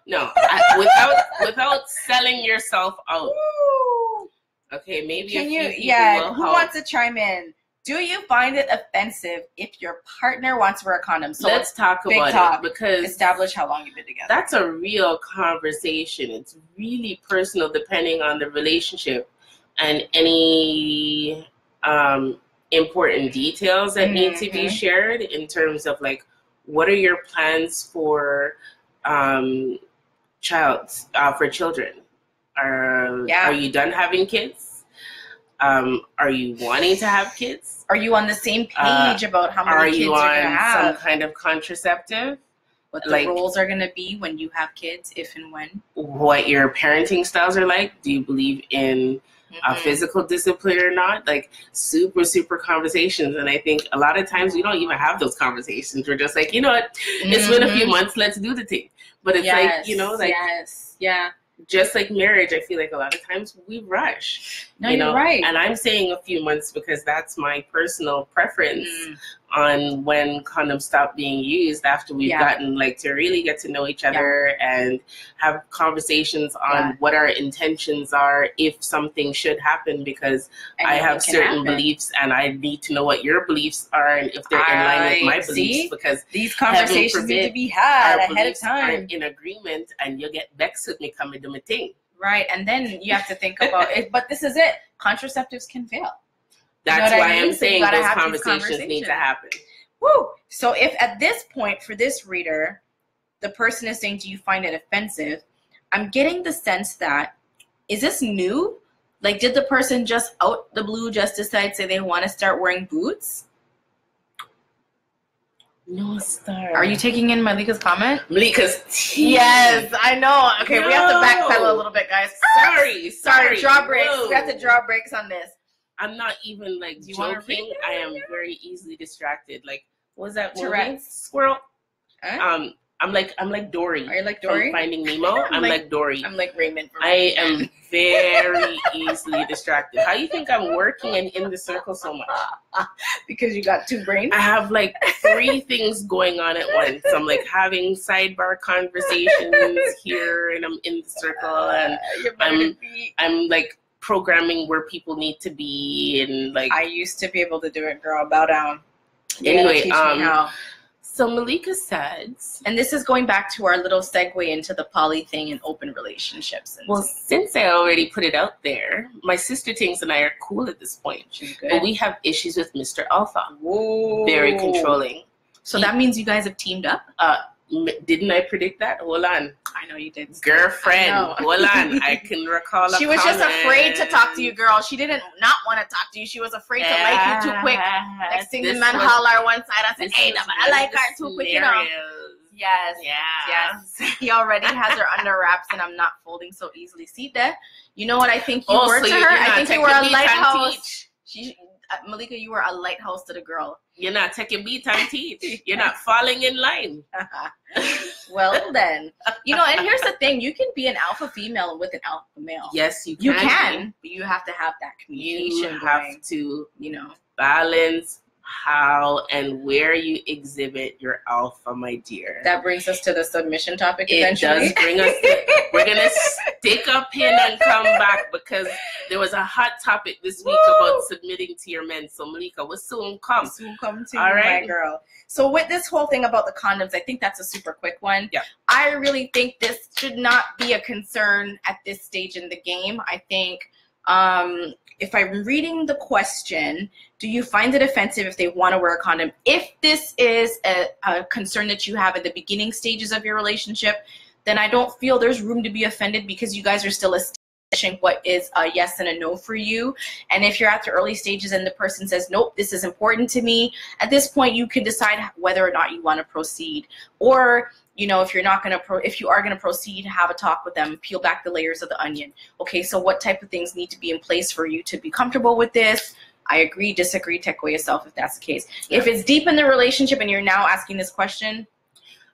No, without selling yourself out. Okay, maybe Can a you? few people Yeah. will Who help. wants to chime in? Do you find it offensive if your partner wants to wear a condom? So let's talk about it, because establish how long you've been together. That's a real conversation. It's really personal depending on the relationship and any important details that need to be shared in terms of, like, what are your plans for children? Are you done having kids? Are you wanting to have kids? Are you on the same page about how many kids you're going to have? Are you on some kind of contraceptive? What the rules are going to be when you have kids, if and when? What your parenting styles are like? Do you believe in physical discipline or not? Like, super, super conversations. And I think a lot of times we don't even have those conversations. We're just like, you know what? It's been a few months. Let's do the thing. But it's like, you know, like... Yeah. Just like marriage, I feel like a lot of times we rush. No, you're right. And I'm saying a few months because that's my personal preference on when condoms stop being used after we've gotten, like, to really get to know each other and have conversations on what our intentions are if something should happen, because I have certain beliefs and I need to know what your beliefs are and if they're in line with my beliefs, because these conversations need to be had ahead of time. Aren't in agreement, and you'll get vexed with me coming to my thing. Right, and then you have to think about it. But this is it. Contraceptives can fail. That's why I'm saying those conversations need to happen. Woo! So if at this point, for this reader, the person is saying, do you find it offensive? I'm getting the sense that, is this new? Like, did the person just out the blue just decide, say they want to start wearing boots? No star. Are you taking in Malika's comment? Malika's tea. Yes, I know. Okay, we have to backpedal a little bit, guys. Sorry. Draw breaks. Whoa. We have to draw breaks on this. I'm not even, like, joking. I am very easily distracted. Like, what was that movie? Tourette's. Squirrel. Huh? I'm like Dory. Are you like Dory? From Finding Nemo. I'm like Dory. I'm like Raymond. I am very easily distracted. How do you think I'm working and in the circle so much? Because you got two brains? I have, like, 3 things going on at once. I'm, like, having sidebar conversations here, and I'm in the circle, and I'm like programming where people need to be, and, like, I used to be able to do it, girl. Bow down. Anyway, so Malika says, and this is going back to our little segue into the poly thing and open relationships. Well, since I already put it out there, my sister Tingz and I are cool at this point. She's good. But we have issues with Mr. Alpha. Whoa. Very controlling. So that means you guys have teamed up? Didn't I predict that? Hold on. I know you did. Girlfriend. Hold on. I can recall She was just afraid to talk to you, girl. She didn't not want to talk to you. She was afraid to like you too quick. Next thing the man holler one side, I said, hey, I like her too quick, you know. Yes. He already has her under wraps, and I'm not folding so easily. See that? You know what I think you were to her? I think you were a lighthouse. Malika, you are a lighthouse to the girl. You're not taking me time teach. You're not falling in line. Well then, and here's the thing: you can be an alpha female with an alpha male. Yes, you can. You can, but you have to have that communication. You have to, balance how and where you exhibit your alpha, my dear. That brings us to the submission topic eventually. It does bring us we're going to stick a pin and come back because there was a hot topic this week about submitting to your men. So Malika, we'll soon come. Soon come to all you, right, my girl. So with this whole thing about the condoms, I think that's a super quick one. Yeah. I really think this should not be a concern at this stage in the game. I think if I'm reading the question, do you find it offensive if they want to wear a condom? If this is a concern that you have at the beginning stages of your relationship, then I don't feel there's room to be offended because you guys are still establishing what is a yes and a no for you. And if you're at the early stages and the person says, nope, this is important to me, at this point you can decide whether or not you want to proceed. Or if you're not going to, if you are going to proceed, have a talk with them, peel back the layers of the onion. Okay, so what type of things need to be in place for you to be comfortable with this? I agree, disagree, take away yourself if that's the case. Yeah. If it's deep in the relationship and you're now asking this question,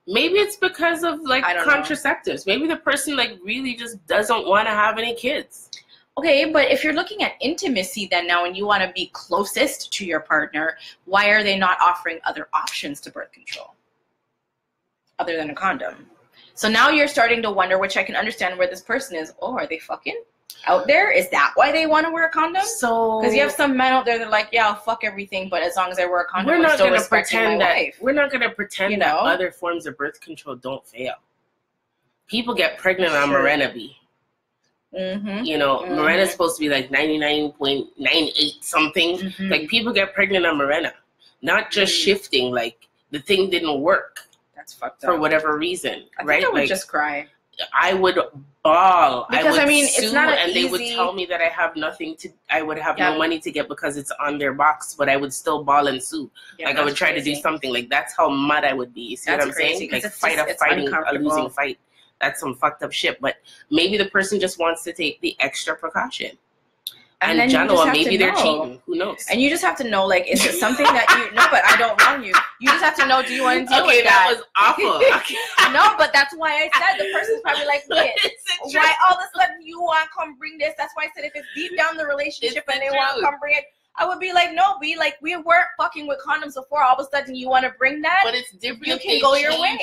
maybe it's because of contraceptives. Maybe the person really just doesn't want to have any kids. Okay, but if you're looking at intimacy then now and you want to be closest to your partner, why are they not offering other options to birth control other than a condom? So now you're starting to wonder, which I can understand where this person is. Oh, are they fucking out there? Is that why they want to wear a condom? So because you have some men out there that are like, yeah, I'll fuck everything, but as long as I wear a condom, we're not going to pretend that other forms of birth control don't fail. People get pregnant on Mirena B. Mirena is supposed to be 99.98 something. Mm-hmm. People get pregnant on Mirena, not just shifting. The thing didn't work. That's fucked up for whatever reason, right? I would just cry. I would bawl. Because I would sue, it's not they would tell me that I have nothing to. I would have no money to get because it's on their box, but I would still bawl and sue. Yeah, I would try to do something. That's how mad I would be. You see what I'm saying? Fighting a losing fight. That's some fucked up shit. But maybe the person just wants to take the extra precaution. And general, maybe they're cheating. Who knows? And you just have to know, is it something that you no, but I don't know you. You just have to know, do you want to deal with that? Okay, that was awful. No, but that's why I said the person's probably like, wait, why all of a sudden you want to come bring this? That's why I said if it's deep down the relationship and they want to come bring it, I would be like, no, we weren't fucking with condoms before. All of a sudden you want to bring that? But it's different. You can go your way.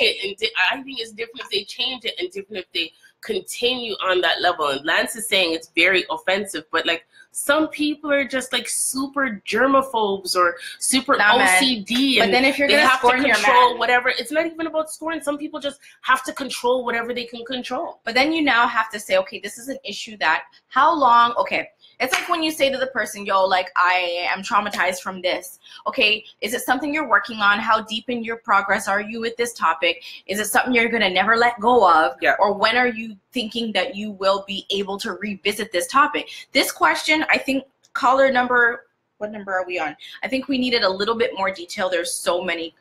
I think it's different if they change it and different if they continue on that level. And Lance is saying it's very offensive, but some people are just super germaphobes or super OCD. But then if you're going to scorn your man, whatever, it's not even about scoring. Some people just have to control whatever they can control. But then you now have to say, okay, this is an issue that how long? Okay, it's like when you say to the person, yo, I am traumatized from this. Okay, is it something you're working on? How deep in your progress are you with this topic? Is it something you're going to never let go of? Yeah. Or when are you thinking that you will be able to revisit this topic? This question, I think caller number, what number are we on? I think we needed a little bit more detail. There's so many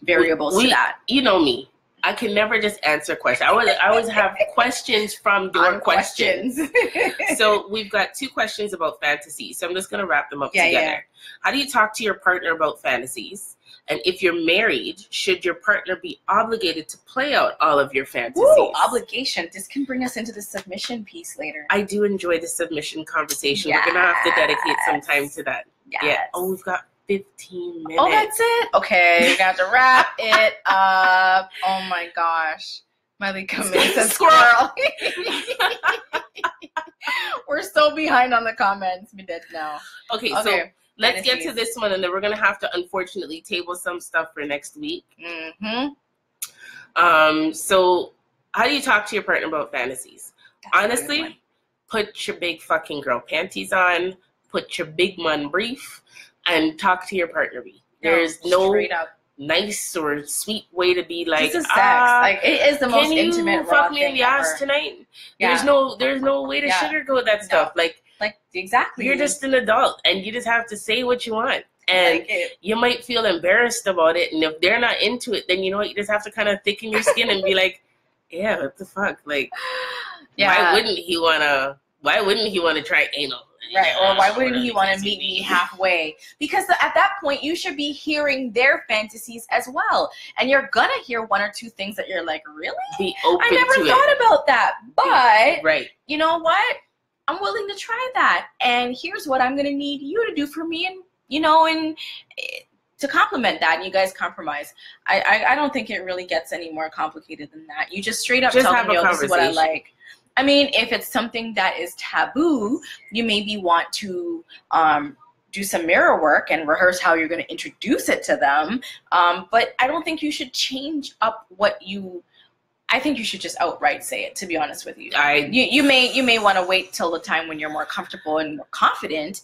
variables to that. You know me. I can never just answer questions. I always have questions from your questions. So we've got 2 questions about fantasies. So I'm just going to wrap them up together. Yeah. How do you talk to your partner about fantasies? And if you're married, should your partner be obligated to play out all of your fantasies? Ooh, obligation. This can bring us into the submission piece later. I do enjoy the submission conversation. Yes. We're going to have to dedicate some time to that. Yes. Yeah. Oh, we've got 15 minutes. Oh, that's it? Okay, we're going to have to wrap it up. Oh, my gosh. Malika makes a squirrel. We're so behind on the comments. We did now. Okay, so let's get to this one, and then we're going to have to, unfortunately, table some stuff for next week. Mm-hmm. So how do you talk to your partner about fantasies? Honestly, put your big fucking girl panties on, put your big man brief, and talk to your partner. There's no nice or sweet way to be like, this is sex. It is the most intimate. Can you fuck me in the ass tonight? Yeah. There's no way to sugarcoat that stuff. Like exactly. You're just an adult, and you just have to say what you want. And you might feel embarrassed about it, and if they're not into it, then you know what, you just have to kind of thicken your skin and be like, yeah, what the fuck? Why wouldn't he wanna try anal? Right. Or why wouldn't he want to meet me halfway? Because at that point, you should be hearing their fantasies as well. And you're going to hear one or two things that you're like, really? Be open I never to thought about that. But, right. You know what? I'm willing to try that. And here's what I'm going to need you to do for me. And, you know, and to complement that, and you guys compromise. I don't think it really gets any more complicated than that. You just straight up tell them, yo, this is what I like. I mean, if it's something that is taboo, you maybe want to do some mirror work and rehearse how you're going to introduce it to them. But I don't think you should change up what you. I think you should just outright say it, to be honest with you. You may want to wait till the time when you're more comfortable and more confident.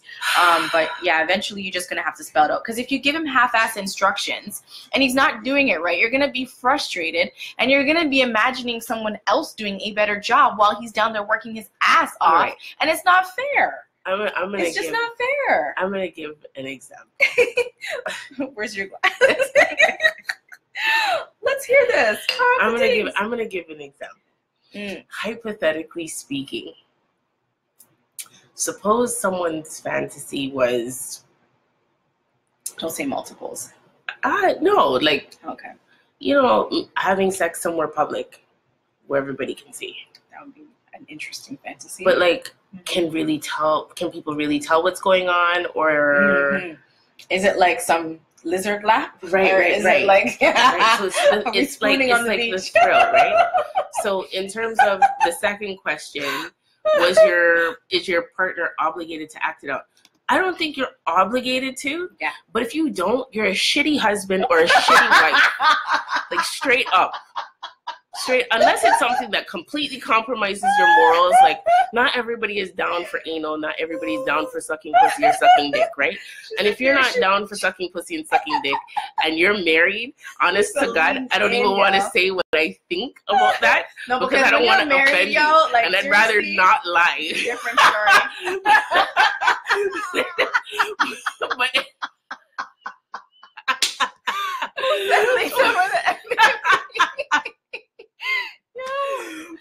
But yeah, eventually you're just going to have to spell it out. Because if you give him half-ass instructions and he's not doing it right, you're going to be frustrated and you're going to be imagining someone else doing a better job while he's down there working his ass off. Right. And it's not fair. It's just not fair. I'm going to give an example. Where's your glasses? Let's hear this. I'm gonna give an example. Hypothetically speaking, suppose someone's fantasy was. Don't say multiples. No, like, okay, you know, having sex somewhere public where everybody can see. That would be an interesting fantasy. But like, can people really tell what's going on, or is it like some lizard lap? Right. It like, right. So it's like the thrill, right? So in terms of the second question, is your partner obligated to act it out? I don't think you're obligated to. Yeah. But if you don't, you're a shitty husband or a shitty wife. Like straight up. Unless it's something that completely compromises your morals. Like, not everybody is down for anal, not everybody's down for sucking pussy or sucking dick, right? And if you're not down for sucking pussy and sucking dick and you're married, honest to God, I don't even want to say what I think about that, because I don't want to offend you, like, and I'd rather not lie. Different story.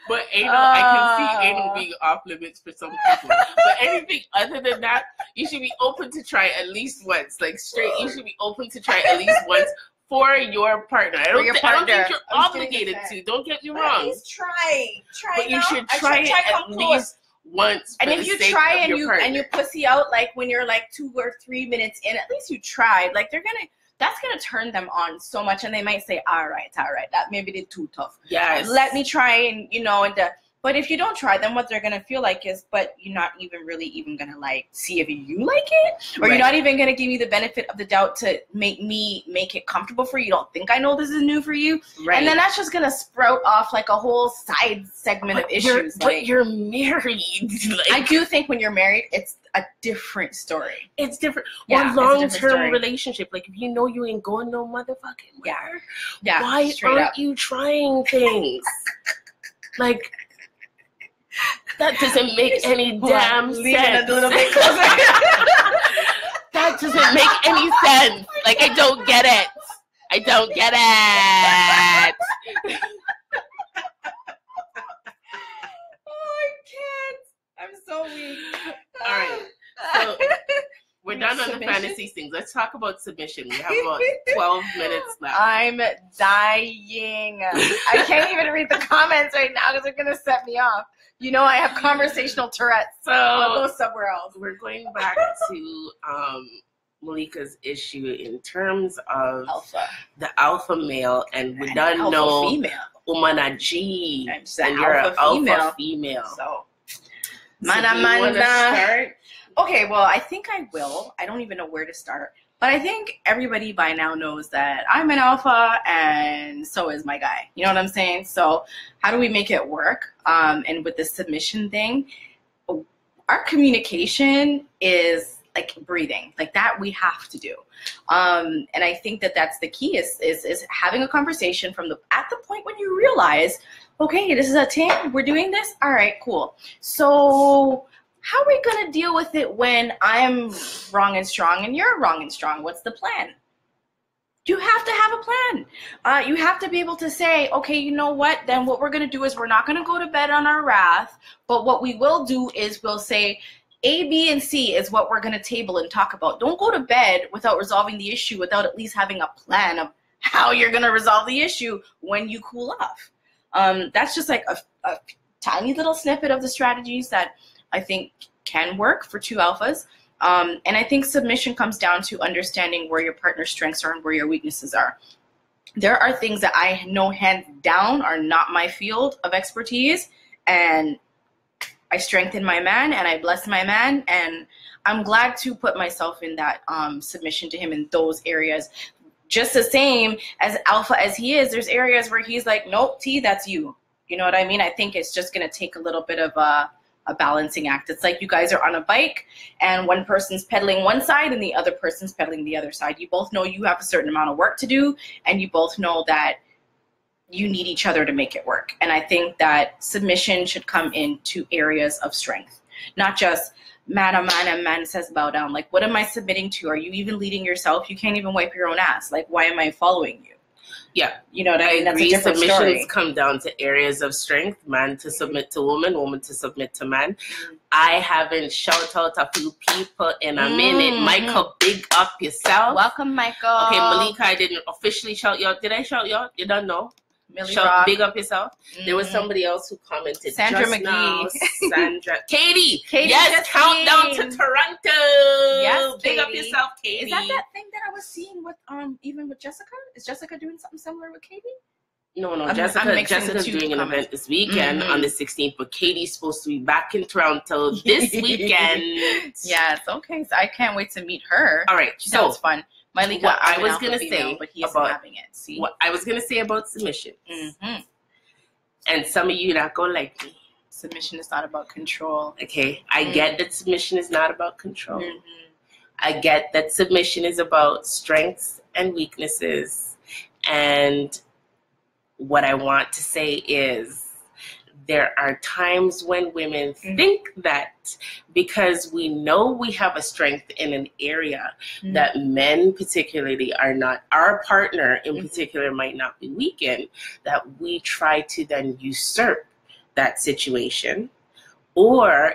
But anal, I can see anal being off limits for some people. But anything other than that, you should be open to try at least once. Like straight, you should be open to try at least once for your partner. I don't think you're obligated to. Don't get me wrong. Try. But you should try it at least once. And if you try and you pussy out like when you're like 2 or 3 minutes in, at least you tried. Like that's gonna turn them on so much, and they might say, all right, that maybe they're too tough. Yes. Let me try, and you know, but if you don't try, then what they're gonna feel like is, but you're not even gonna like see if you like it, or you're not even gonna give me the benefit of the doubt to make it comfortable for you. You don't think I know this is new for you, right? And then that's just gonna sprout off like a whole side segment of issues. But you're married. Like, I do think when you're married, it's a different story. It's different. Yeah, or long-term relationship. Like if you know you ain't going no motherfucking where, why aren't you trying things? Like that doesn't make any damn sense. A little bit closer. That doesn't make any sense. Like I don't get it. I can't. I'm so weak. All right. So we're done on the fantasy things. Let's talk about submission. We have about 12 minutes left. I'm dying. I can't even read the comments right now because they're going to set me off. You know I have conversational Tourette's, so I'll go somewhere else. We're going back to Malika's issue in terms of the alpha male, and we don't know Umana G, and you're an alpha female. So, start? Okay, well, I think I will. I don't even know where to start. But I think everybody by now knows that I'm an alpha and so is my guy. You know what I'm saying? So how do we make it work? And with the submission thing, our communication is like breathing. Like that we have to do. And I think that that's the key is having a conversation at the point when you realize, okay, this is a team. We're doing this. All right, cool. So how are we going to deal with it when I'm wrong and strong and you're wrong and strong? What's the plan? You have to have a plan. You have to be able to say, okay, you know what? Then what we're going to do is we're not going to go to bed on our wrath. But what we will do is we'll say, A, B, and C is what we're going to table and talk about. Don't go to bed without resolving the issue, without at least having a plan of how you're going to resolve the issue when you cool off. That's just like a tiny little snippet of the strategies that I think can work for two alphas. And I think submission comes down to understanding where your partner's strengths are and where your weaknesses are. There are things that I know hands down are not my field of expertise, and I strengthen my man and I bless my man, and I'm glad to put myself in that submission to him in those areas. Just the same as alpha as he is, there's areas where he's like, nope, T, that's you. You know what I mean? I think it's just going to take a little bit of a balancing act. It's like you guys are on a bike and one person's pedaling one side and the other person's pedaling the other side. You both know you have a certain amount of work to do, and you both know that you need each other to make it work. And I think that submission should come into areas of strength, not just man a man and man says bow down. Like, what am I submitting to? Are you even leading yourself? You can't even wipe your own ass. Like, why am I following you? Yeah, you know what I mean? That's agree. A different Submissions story. come down to areas of strength: man to submit to woman, woman to submit to man. I haven't shout out a few people in a minute. Michael, big up yourself. Welcome, Michael. Okay, Malika, I didn't officially shout you out. Did I shout you out? You don't know. Big up yourself. There was somebody else who commented. Sandra just McGee. Now. Sandra. Katie. Katie, yes, countdown to Toronto. Yes, big up Katie. yourself, Katie. Is that thing that I was seeing with even with Jessica? Is Jessica doing something similar with Katie? No. Jessica's doing an event this weekend on the 16th, but Katie's supposed to be back in Toronto this weekend. Yes, okay. So I can't wait to meet her. All right, she sounds fun. What I was gonna say but he isn't having it. See? What I was gonna say about submission, and some of you not gonna like me. Submission is not about control. Okay, I get that submission is not about control. I get that submission is about strengths and weaknesses. And what I want to say is, there are times when women think that because we know we have a strength in an area that men particularly are not, our partner in particular might not be weak in, that we try to then usurp that situation. Or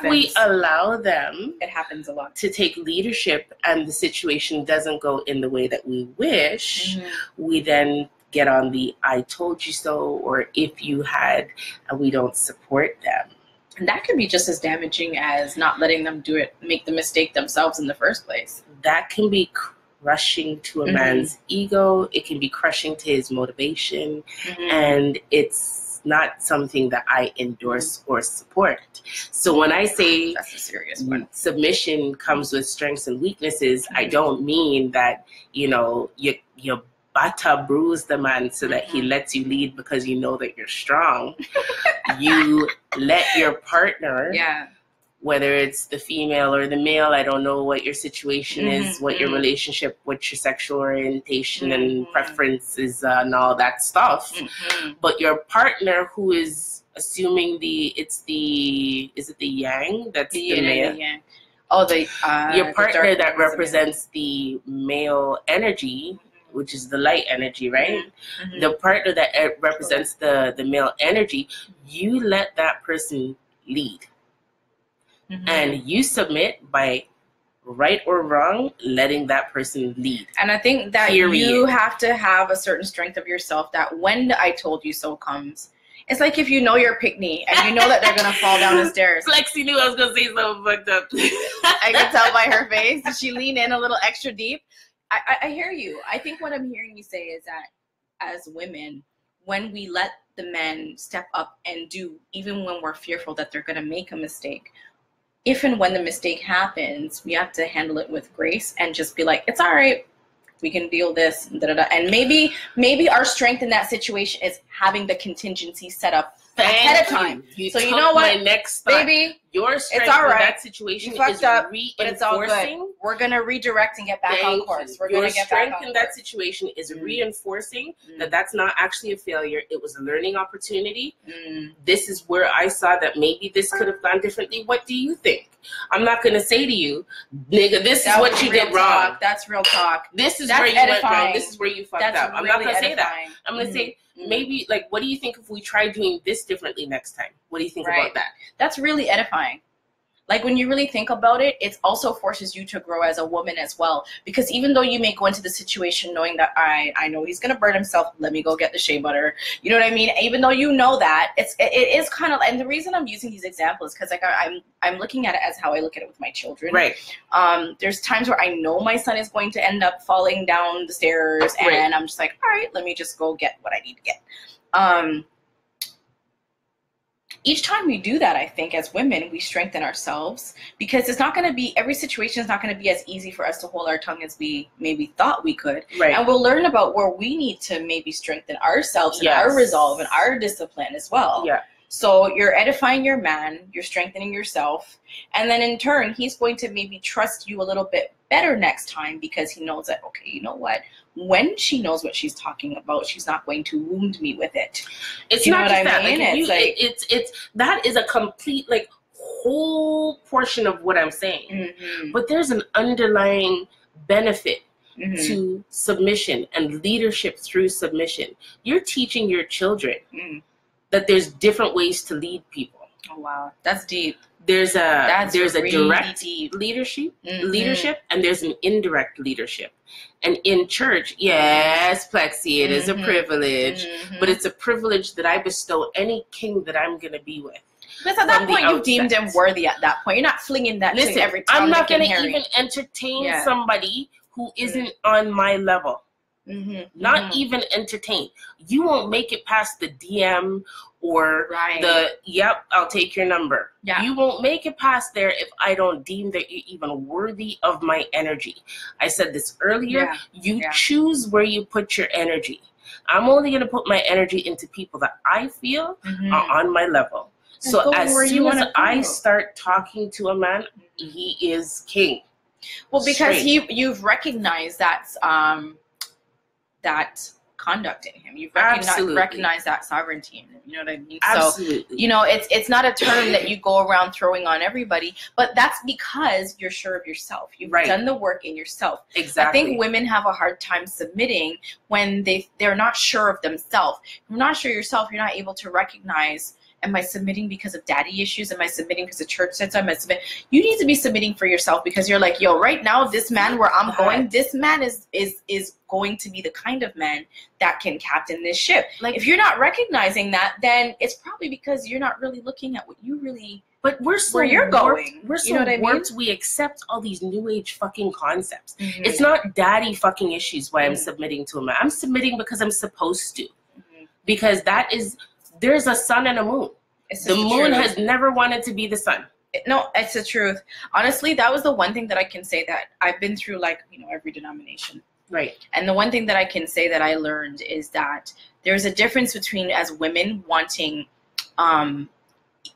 we allow them, it happens a lot, to take leadership and the situation doesn't go in the way that we wish, we then get on the I told you so, or if you had, and we don't support them. And that could be just as damaging as not letting them do it, make the mistake themselves in the first place. That can be crushing to a man's ego. It can be crushing to his motivation. And it's not something that I endorse or support. So when I say that's a serious one, submission comes with strengths and weaknesses, I don't mean that, you butter bruise the man so that he lets you lead because you know that you're strong. You let your partner, whether it's the female or the male, I don't know what your situation is, what your relationship, what your sexual orientation and preferences and all that stuff. But your partner who is assuming is it the yang? That's the male. The yang. Oh, your partner that represents the male energy, which is the light energy, right? The partner that represents the male energy, you let that person lead. And you submit by, right or wrong, letting that person lead. And I think that you have to have a certain strength of yourself that when the I told you so comes, it's like if you know your pickney and you know that they're going to fall down the stairs. Flexi knew I was going to say something fucked up. I can tell by her face. Did she lean in a little extra deep? I hear you. I think what I'm hearing you say is that as women, when we let the men step up and do, even when we're fearful that they're going to make a mistake, if and when the mistake happens, we have to handle it with grace and just be like, it's all right. We can deal this. And maybe our strength in that situation is having the contingency set up ahead of time. So you know what, next thought, baby, your strength it's all right. in that situation is up, reinforcing. But it's all good. We're gonna redirect and get back on course. We're gonna get back on course. Your strength in that situation is reinforcing that that's not actually a failure. It was a learning opportunity. This is where I saw that maybe this could have gone differently. What do you think? I'm not gonna say to you, nigga, this is what you did wrong. That's real talk. This is where you went wrong. This is where you fucked up. I'm not gonna say that. I'm gonna say, maybe, like, what do you think if we try doing this differently next time? What do you think about that? That's really edifying. Like, when you really think about it, it also forces you to grow as a woman as well. Because even though you may go into the situation knowing that I know he's going to burn himself, let me go get the shea butter. You know what I mean? Even though you know that, it is kind of, and the reason I'm using these examples, because like I'm looking at it as how I look at it with my children. Right. There's times where I know my son is going to end up falling down the stairs, and I'm just like, all right, let me just go get what I need to get. Each time we do that, I think as women, we strengthen ourselves, because it's not going to be, every situation is not going to be as easy for us to hold our tongue as we maybe thought we could. Right. And we'll learn about where we need to maybe strengthen ourselves and our resolve and our discipline as well. Yeah. So you're edifying your man, you're strengthening yourself, and then in turn, he's going to maybe trust you a little bit better next time, because he knows that, okay, you know what? When she knows what she's talking about, she's not going to wound me with it. It's not just that. It's that is a complete, like, whole portion of what I'm saying. Mm-hmm. But there's an underlying benefit to submission and leadership through submission. You're teaching your children that there's different ways to lead people. Oh wow, that's deep. There's a really direct deep leadership, and there's an indirect leadership. And in church, yes, Plexi, it is a privilege, but it's a privilege that I bestow any king that I'm going to be with. Because at that point, you've deemed him worthy at that point. You're not flinging that to every time. I'm not going to even entertain somebody who isn't on my level. Not even entertain. You won't make it past the DM or the, yep, I'll take your number. Yeah. You won't make it past there if I don't deem that you're even worthy of my energy. I said this earlier. You choose where you put your energy. I'm only going to put my energy into people that I feel are on my level. So as soon as I start talking to a man, he is king. Well, because you've recognized that conduct in him. You've recognized that sovereignty in him. You know what I mean? Absolutely. So, you know, it's not a term that you go around throwing on everybody, but that's because you're sure of yourself. You've done the work in yourself. Exactly. I think women have a hard time submitting when they're not sure of themselves. If you're not sure of yourself, you're not able to recognize, am I submitting because of daddy issues? Am I submitting because the church said so? You need to be submitting for yourself, because you're like, yo, right now, this man where I'm going, this man is going to be the kind of man that can captain this ship. Like, if you're not recognizing that, then it's probably because you're not really looking at what you really, but we're so where you're going. We're so warped. We accept all these new age fucking concepts. It's not daddy fucking issues why I'm submitting to a man. I'm submitting because I'm supposed to. Because there's a sun and a moon. The moon has never wanted to be the sun. No, it's the truth. Honestly, that was the one thing that I can say that I've been through, like, you know, every denomination. Right. And the one thing that I can say that I learned is that there's a difference between, as women, wanting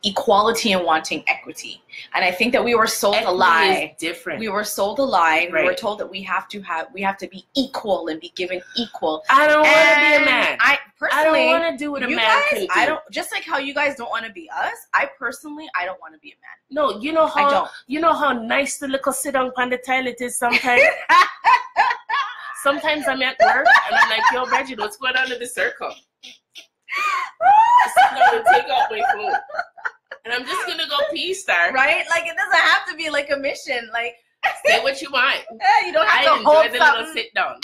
equality and wanting equity. And I think that we were sold a lie. Different. We were sold a lie. We were told that we have to be equal and be given equal. I don't want to be a man. I personally don't want to do what a man can do. I don't, just like how you guys don't want to be us. I don't want to be a man. No, you know how nice the little sit down on the toilet is sometimes. Sometimes I'm at work and I'm like, yo, Reggie, what's going on in the circle? I sit down and take out my phone. And I'm just gonna go pee, star. Right? Like, it doesn't have to be like a mission. Like, say what you want. Yeah, you don't have to hold the little sit down.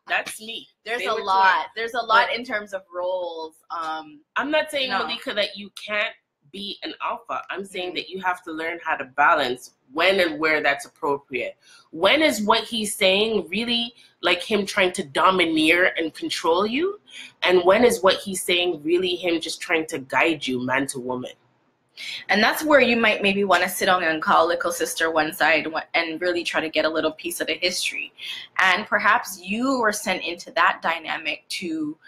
That's me. There's a lot. There's a lot in terms of roles. I'm not saying, Malika, that you can't be an alpha. I'm saying that you have to learn how to balance when and where that's appropriate. When is what he's saying really like him trying to domineer and control you? And when is what he's saying really him just trying to guide you, man to woman? And that's where you might maybe want to sit down and call little sister one side and really try to get a little piece of the history. And perhaps you were sent into that dynamic to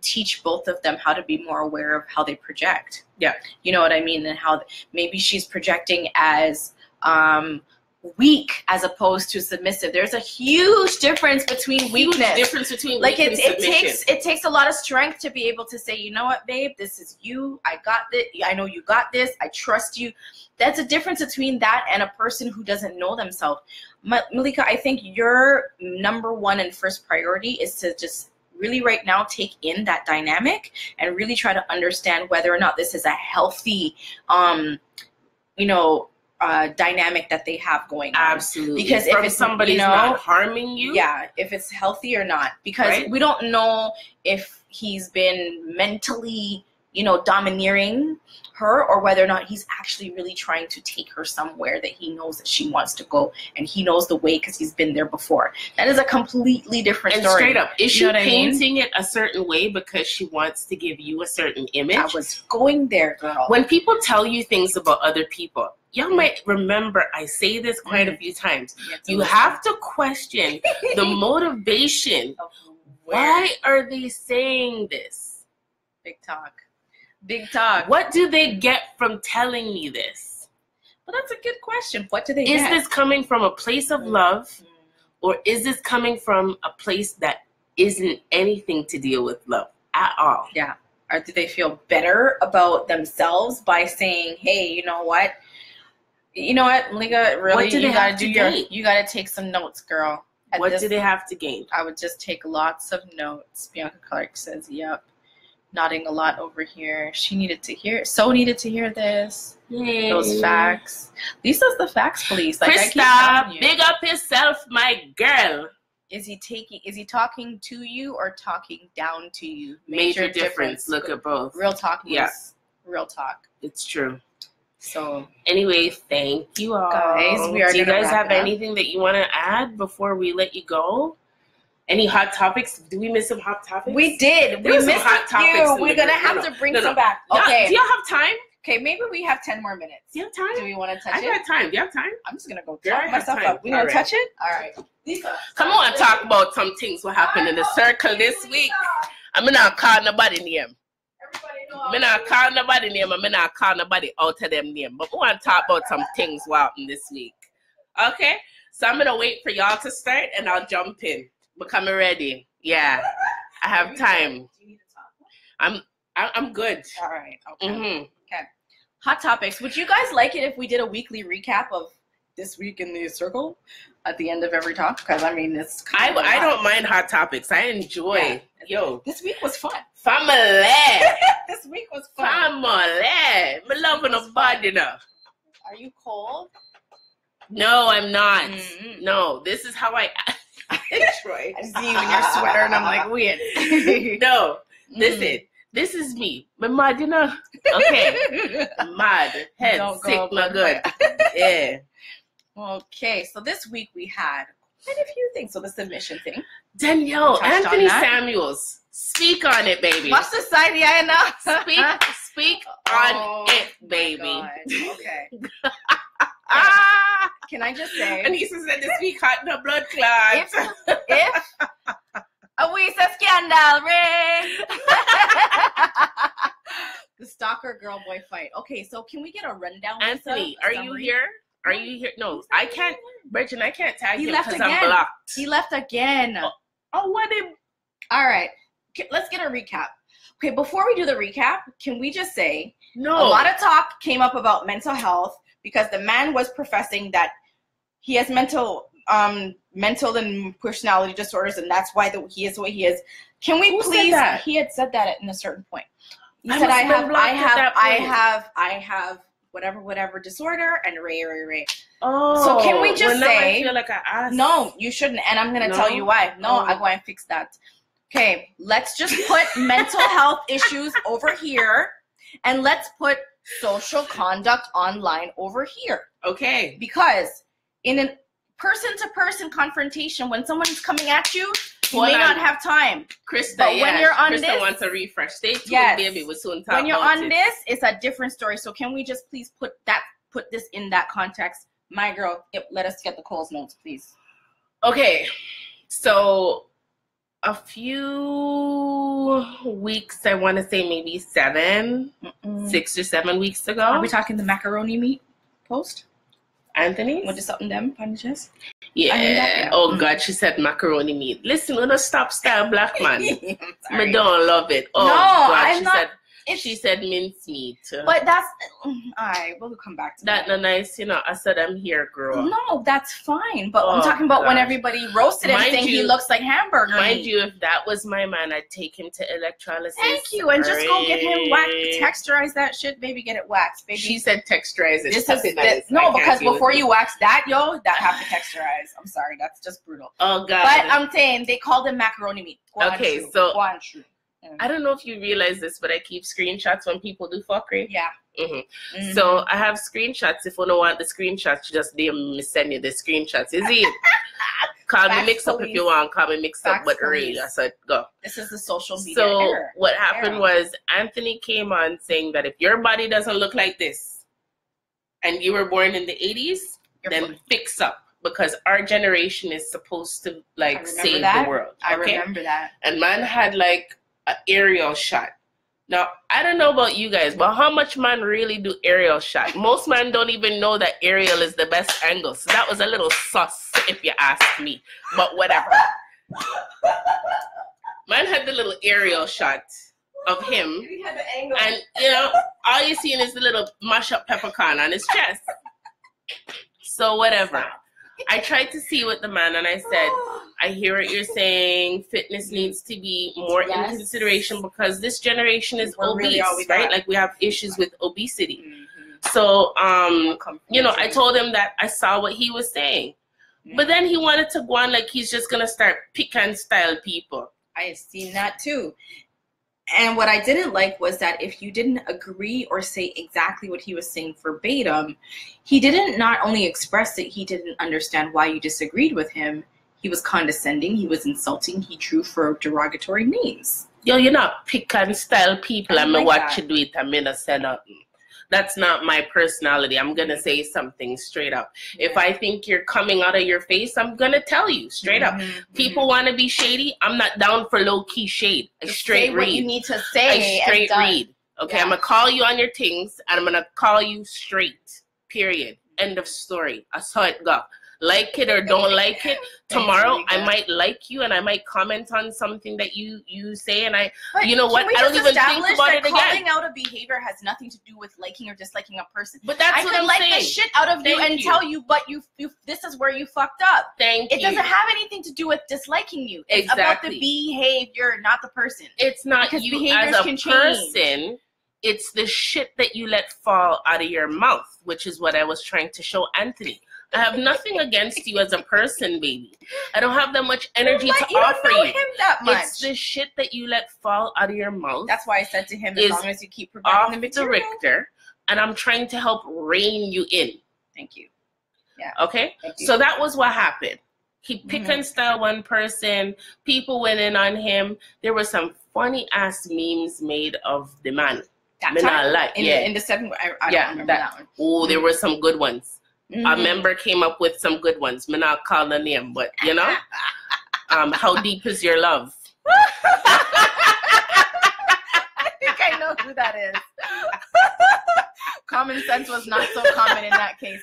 teach both of them how to be more aware of how they project. Yeah. You know what I mean? And how maybe she's projecting as weak as opposed to submissive. There's a huge difference between weakness. Like, it takes a lot of strength to be able to say, you know what, babe, this is you. I got this. I know you got this. I trust you. That's a difference between that and a person who doesn't know themselves. Malika, I think your number one and first priority is to just really right now take in that dynamic and really try to understand whether or not this is a healthy dynamic that they have going on. Absolutely. Because if it's somebody's not harming you. Yeah, if it's healthy or not. Because we don't know if he's been mentally, domineering her, or whether or not he's actually really trying to take her somewhere that he knows that she wants to go, and he knows the way because he's been there before. That is a completely different story. Straight up, is she painting it a certain way because she wants to give you a certain image? I was going there, girl. When people tell you things about other people, y'all might remember I say this quite a few times. You have to question the motivation. Why are they saying this? Big talk. Big talk. What do they get from telling me this? Well, that's a good question. What do they get? Is this coming from a place of love, or is this coming from a place that isn't anything to deal with love at all? Yeah. Or do they feel better about themselves by saying, hey, you know what, Malika, really, you gotta take some notes, girl. What do they have to gain? I would just take lots of notes. Bianca Clark says, yep. Nodding a lot over here. She needed to hear this. Yay. Those facts. Lisa's the facts police. Like, Krista, big up yourself, my girl. Is he talking to you or talking down to you? Major difference. Look at both. Real talk. Yeah. Real talk. It's true. So anyway, thank you all. Guys, do you guys have anything that you want to add before we let you go? Any hot topics? Do we miss some hot topics? We did. We missed hot topics. We're going to have to bring some back. Okay. Do y'all have time? Okay, maybe we have 10 more minutes. Do you have time? Do we want to touch it? I got time. Do you have time? I'm just going to go talk myself up. We going to touch it? All right. Lisa. Come on, talk about some things what happened in the circle this week. I'm not calling nobody name. I'm not calling nobody name. I'm not calling nobody out of them name. But we want to talk about some things what happened this week. Okay? So I'm going to wait for y'all to start and I'll jump in. Becoming ready. Yeah. I have time. Do you need to talk? I'm good. All right. Okay. Okay. Hot topics. Would you guys like it if we did a weekly recap of this week in the circle at the end of every talk? Because I mean, it's kind of I don't mind hot topics. I enjoy. Yeah. Yo, this week was fun. Family. This week was fun. Family. Me loving a body now. Are you cold? No, I'm not. No, this is how I. Troy. I see you in your sweater and I'm like, weird. No, listen. This is me. My mad, Okay. Mad. Head sick, my good. Yeah. Okay, so this week we had quite a few things. So the submission thing. Danielle, Anthony Samuels. Speak on it, baby. What's the side? Yeah, I know. Speak on it, baby. Okay. Can I just say? Anissa said this week hot in the blood clot. If we a scandal, Ray. The stalker girl boy fight. Okay, so can we get a rundown? Anthony, are you here? Are you here? No, I can't. Bridget, I can't tag him because I'm blocked. He left again. Oh, what did? All right, let's get a recap. Okay, before we do the recap, can we just say a lot of talk came up about mental health because the man was professing that he has mental and personality disorders, and that's why he is the way he is. Can we please? Said that? He had said that at a certain point. He said, I have whatever disorder, and Ray. Oh, so can we just say? I feel like I asked. No, you shouldn't, and I'm gonna tell you why. No, I'm going to fix that. Okay, let's just put mental health issues over here, and let's put social conduct online over here. Okay, because in a person-to-person confrontation, when someone's coming at you, you may not have time. Krista, but when you're on Krista wants a refresh. Stay tuned, baby. We'll soon talk when you're on this, it's a different story. So can we just please put this in that context? My girl, let us get the Cole's notes, please. Okay, so a few weeks, I want to say maybe 6 or 7 weeks ago. Are we talking the macaroni meat post? Anthony? What is something them on the chest? Yeah. Oh God, she said macaroni meat. Listen, we're not stop style black man. I don't love it. Oh no, God, I'm not. She said mincemeat. But that's alright. We'll come back to that. That nice, you know. I said I'm here, girl. No, that's fine. But I'm talking about when everybody roasted him, saying he looks like hamburger. Mind you, if that was my man, I'd take him to electrolysis. Thank you, and just go get him waxed. Texturize that shit, baby. Get it waxed, baby. She said texturize it. No, because before you wax that, that have to texturize. I'm sorry, that's just brutal. Oh God. But I'm saying they called him macaroni meat. Okay, so I don't know if you realize this, but I keep screenshots when people do fuckery. Yeah. So I have screenshots. If you don't want the screenshots, just DM me, send you the screenshots. Is it? Call me mix up if you want. Call me mix up, but really, I said go. This is the social media era. What happened was Anthony came on saying that if your body doesn't look like this, and you were born in the 80s, then fix up. Because our generation is supposed to like save the world. I remember that. And man had like an aerial shot. Now I don't know about you guys, but how much man really do aerial shot? Most men don't even know that aerial is the best angle. So that was a little sus, if you ask me. But whatever. Man had the little aerial shot of him, and you know all you seeing is the little mash up peppercorn on his chest. So whatever. I tried to see with the man and I said, I hear what you're saying. Fitness needs to be more in consideration because this generation is obese, right? Like we have issues with obesity. So, you know, I told him that I saw what he was saying. But then he wanted to go on like he's just going to start pick and style people. I have seen that too. And what I didn't like was that if you didn't agree or say exactly what he was saying verbatim, he didn't not only express that he didn't understand why you disagreed with him, he was condescending, he was insulting, he drew for derogatory names. Yo, you're not pick and style people and me watch you do it and me not say nothing. That's not my personality. I'm going to say something straight up. If I think you're coming out of your face, I'm going to tell you straight up. People want to be shady. I'm not down for low-key shade. I straight read. What you need to say. I straight read. Okay, I'm going to call you on your things, and I'm going to call you straight. Period. End of story. I saw it go. Like it or don't like it. Tomorrow I might like you and I might comment on something that you say and you know what? I don't even think about it again. Calling out a behavior has nothing to do with liking or disliking a person. But that's what I'm saying. I could like the shit out of you and tell you, but you this is where you fucked up. It doesn't have anything to do with disliking you. It's about the behavior, not the person. It's not because you as a person. It's the shit that you let fall out of your mouth, which is what I was trying to show Anthony. I have nothing against you as a person, baby. I don't have that much energy to offer you. Him that much. It's the shit that you let fall out of your mouth. That's why I said to him, as long as you keep providing the material. Off the Richter, and I'm trying to help rein you in. Thank you. Yeah. Okay? So that was what happened. He pick and style one person. People went in on him. There were some funny ass memes made of the man. That time? In the 7th, I don't remember that one. Oh, there were some good ones. A member came up with some good ones. Me not call the name, but you know, how deep is your love? I think I know who that is. Common sense was not so common in that case.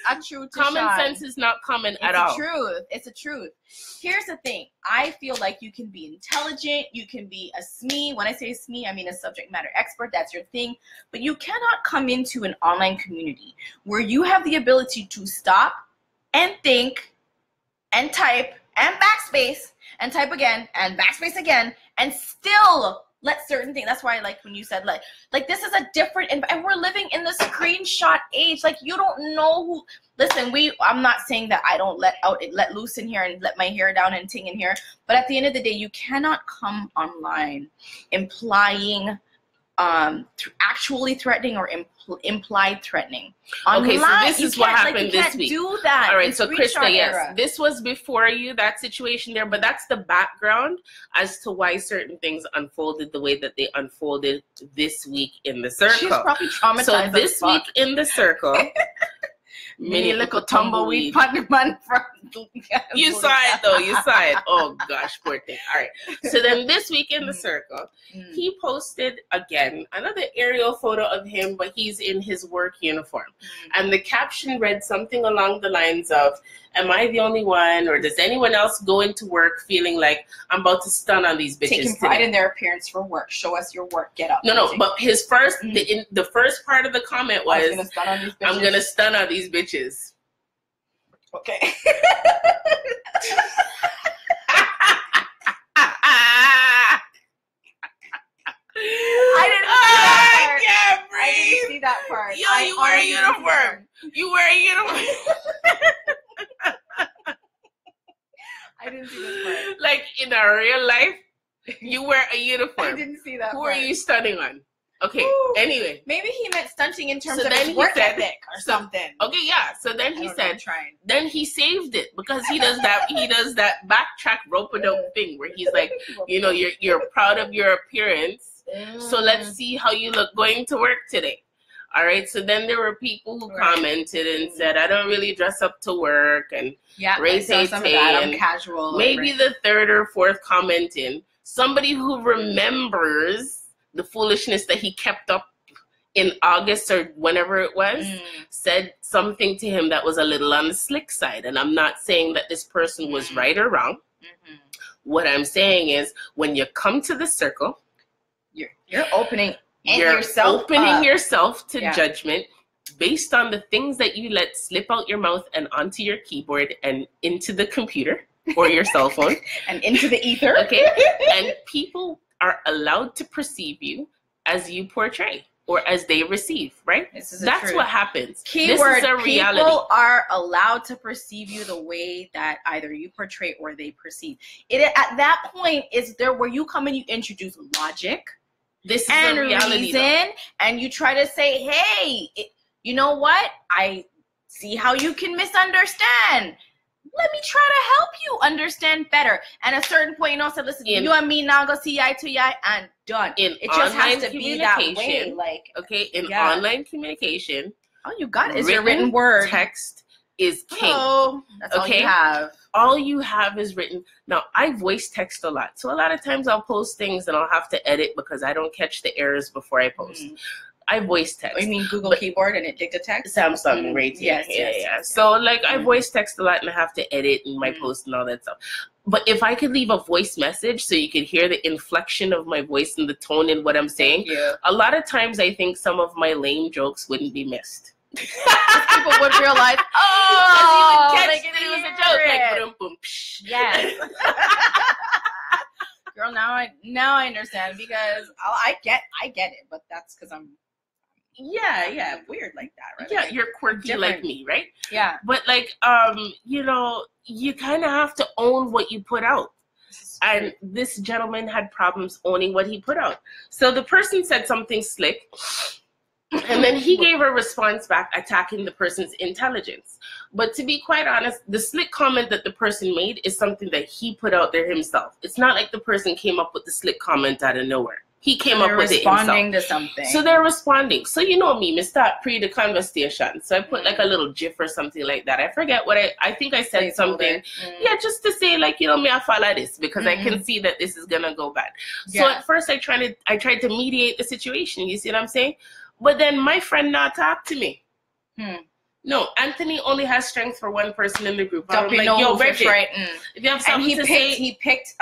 Common sense is not common at all. It's a truth. It's a truth. Here's the thing. I feel like you can be intelligent. You can be a SME. When I say SME, I mean a subject matter expert. That's your thing. But you cannot come into an online community where you have the ability to stop and think and type and backspace and type again and backspace again and still let certain things. That's why I like when you said like this is a different, and we're living in the screenshot age. Like you don't know who. Listen, I'm not saying that I don't let loose in here and let my hair down and ting in here. But at the end of the day, you cannot come online implying, actually threatening or implied threatening. Okay, so this is what happened this week. Do that. All right, so Krista, yes, this was before you, that situation there, but that's the background as to why certain things unfolded the way that they unfolded this week in the circle. She's probably traumatized. So this week in the circle, mini little tumbleweed. Man from You saw it though. You saw it. Oh gosh, poor thing. All right. So then this week in the circle, he posted again another aerial photo of him, but he's in his work uniform, and the caption read something along the lines of, "Am I the only one, or does anyone else go into work feeling like I'm about to stun on these bitches?" Taking pride in their appearance for work. Show us your work. Get up. No. But his first, the first part of the comment was, "I'm gonna stun on these bitches." Okay. I didn't see that part. Yo, you wear a uniform. You wear a uniform. I didn't see this part. Like in a real life, you wear a uniform. I didn't see that Who part. are you stunning on? Okay, anyway. Maybe he meant stunting in terms of his work ethic or something. Okay, yeah. So then he said, then he saved it because he does that backtrack rope-a-dope thing where he's like, you're proud of your appearance. So let's see how you look going to work today. All right. So then there were people who commented and said, I don't really dress up to work, and I'm casual. Maybe the third or fourth comment in, somebody who remembers the foolishness that he kept up in August or whenever it was, said something to him that was a little on the slick side. And I'm not saying that this person was right or wrong. What I'm saying is, when you come to the circle, you're opening yourself to judgment based on the things that you let slip out your mouth and onto your keyboard and into the computer or your cell phone and into the ether. Okay. And people are allowed to perceive you as you portray or as they receive, right? That's what happens. Keyword, this is a reality. People are allowed to perceive you the way that either you portray or they perceive. It at that point is there where you come and you introduce logic. This is a reality, and you try to say, hey, you know what? I see how you can misunderstand. Let me try to help you understand better. And at a certain point, say, listen, you and me now go see eye to eye and done. It just has to be that way. Online communication, all you got is your written word. Text is king. That's all you have. All you have is written. Now, I voice text a lot. So a lot of times I'll post things and I'll have to edit because I don't catch the errors before I post. I voice text. Oh, you mean Google keyboard and it dicta text? Samsung, right? Yes. So I voice text a lot and I have to edit in my post and all that stuff. But if I could leave a voice message so you could hear the inflection of my voice and the tone in what I'm saying, a lot of times I think some of my lame jokes wouldn't be missed. People would realize, you would catch that it was a joke. Like, boom, boom, psh. Yes. Girl, now I understand because I get it, but that's because I'm weird like that, right? Yeah, you're quirky like me, right? Yeah. But you kind of have to own what you put out. And this gentleman had problems owning what he put out. So the person said something slick, and then he gave a response back attacking the person's intelligence. But to be quite honest, the slick comment that the person made is something that he put out there himself. It's not like the person came up with the slick comment out of nowhere. He came up with it himself. Responding to something. So they're responding. So you know me, start pre the conversation. So I put like a little gif or something like that. I forget what I think I said something. Yeah, just to say me I follow this because I can see that this is gonna go bad. So at first I tried to mediate the situation. You see what I'm saying? But then my friend not talk to me. No, Anthony only has strength for one person in the group. Don't be no Bridget. If you have something to say, he picked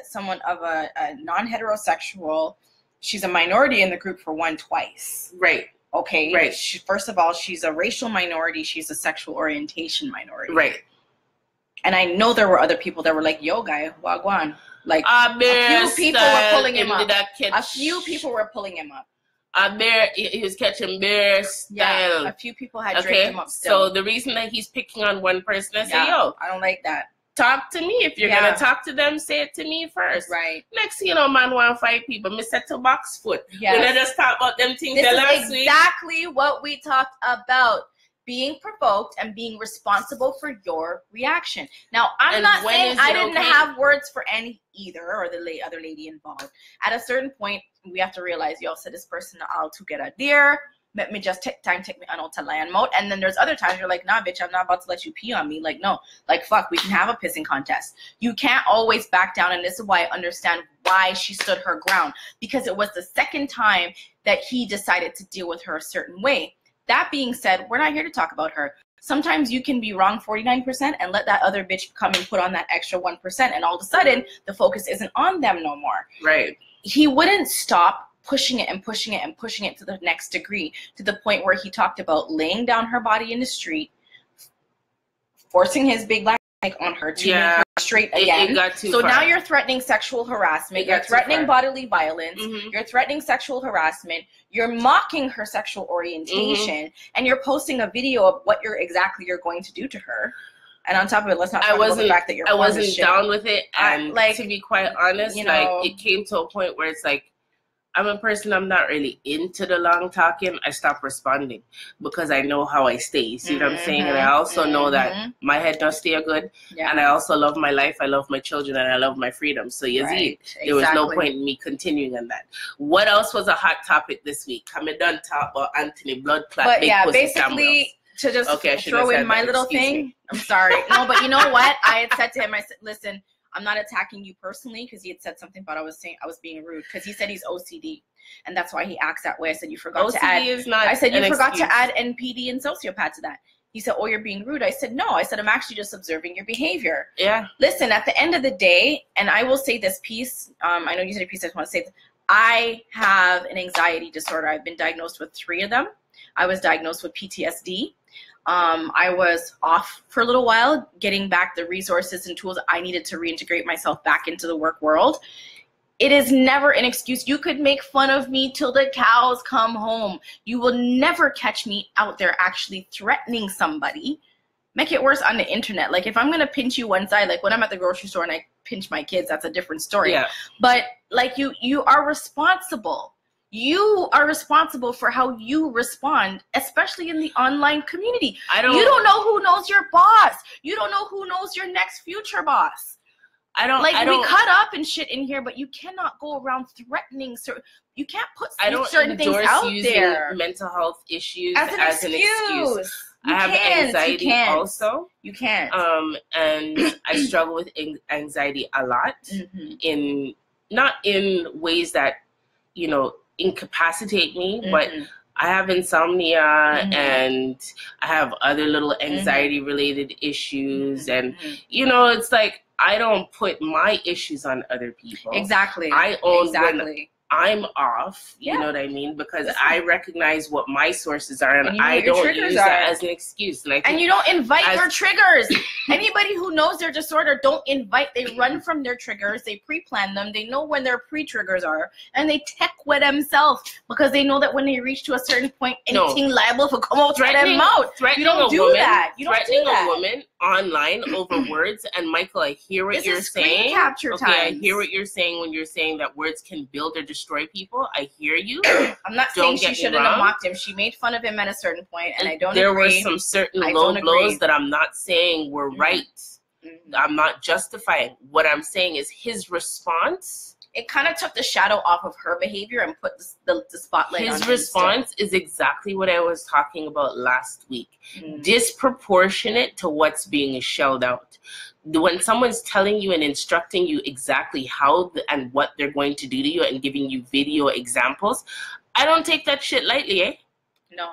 someone of a non-heterosexual. She's a minority in the group for one twice. Right. Okay. Right. First of all, she's a racial minority. She's a sexual orientation minority. Right. And I know there were other people that were like, yo, guy, wagwan. Like, a few people were pulling him up. A few people were pulling him up. He was catching bear style. Yeah, a few people had draped him up still. So the reason that he's picking on one person, I say, yo, I don't like that. Talk to me. If you're gonna talk to them, say it to me first. Right. Next thing you know, man, 1 5 people. Me set to box foot. Yes. We just talk about them things. This is exactly what we talked about. Being provoked and being responsible for your reaction. Now, I'm not saying I didn't have words for any either or the other lady involved. At a certain point, we have to realize, yo, so this person all together there. let me just take me on out to land mode. And then there's other times you're like, nah, bitch, I'm not about to let you pee on me. Like, no, like, fuck, we can have a pissing contest. You can't always back down. And this is why I understand why she stood her ground, because it was the second time that he decided to deal with her a certain way. That being said, we're not here to talk about her. Sometimes you can be wrong 49% and let that other bitch come and put on that extra 1%. And all of a sudden, the focus isn't on them no more. Right. He wouldn't stop pushing it and pushing it and pushing it to the next degree, to the point where he talked about laying down her body in the street, forcing his big black mic on her to make her straight again. It got too so far. now you're threatening sexual harassment. You're threatening bodily violence. You're threatening sexual harassment. You're mocking her sexual orientation, and you're posting a video of what you're going to do to her. And on top of it, let's not talk about the fact that I wasn't down with it. And like, to be quite honest, you know, like, it came to a point where it's like, I'm a person, I'm not really into the long talking. I stop responding because I know how I stay. You see what I'm saying? And I also know that my head does stay good. Yeah. And I also love my life. I love my children and I love my freedom. So you see, there was no point in me continuing on that. What else was a hot topic this week? I'm done talk about Anthony Blood Clot. But yeah, basically, to just throw in my little thing. I'm sorry. No, but you know what? I had said to him, I said, listen, I'm not attacking you personally, because he had said something about I was being rude, because he said he's OCD, and that's why he acts that way. I said you forgot to add. I said you forgot to add NPD and sociopath to that. He said, oh, you're being rude. I said no. I said I'm actually just observing your behavior. Yeah. Listen, at the end of the day, and I will say this piece. I know you said a piece. I just want to say this. I have an anxiety disorder. I've been diagnosed with 3 of them. I was diagnosed with PTSD. I was off for a little while, getting back the resources and tools I needed to reintegrate myself back into the work world. It is never an excuse. You could make fun of me till the cows come home. You will never catch me out there actually threatening somebody. Make it worse on the internet. Like, if I'm going to pinch you one side, like when I'm at the grocery store and I pinch my kids, that's a different story. Yeah. But like, you are responsible. You are responsible for how you respond, especially in the online community. You don't know who knows your boss. You don't know who knows your next future boss. We cut up and shit in here, but you cannot go around threatening. You can't put certain things out there. Mental health issues as an excuse. I have anxiety also. You can't. And I struggle with anxiety a lot. Not in ways that, you know, incapacitate me, but I have insomnia and I have other little anxiety related issues, and you know, it's like I don't put my issues on other people. Exactly. I own when I'm off, you know what I mean? Because I recognize what my sources are, and I don't use that as an excuse. And you don't invite your triggers. Anybody who knows their disorder don't invite. They run from their triggers. They pre-plan them. They know when their pre-triggers are, and they tech with themselves because they know that when they reach to a certain point, anything liable for come out threatening them out. You don't do that. You don't do that. A woman online over words. And Michael, I hear what you're saying. I hear what you're saying when you're saying that words can build or destroy people. I hear you. I'm not saying she shouldn't have mocked him. She made fun of him at a certain point, and I don't agree. There were some certain low blows that I'm not saying were right. I'm not justifying. What I'm saying is his response. It kind of took the shadow off of her behavior and put the spotlight on him. His response is exactly what I was talking about last week. Disproportionate to what's being shelled out. When someone's telling you and instructing you exactly how and what they're going to do to you and giving you video examples, I don't take that shit lightly, eh? No.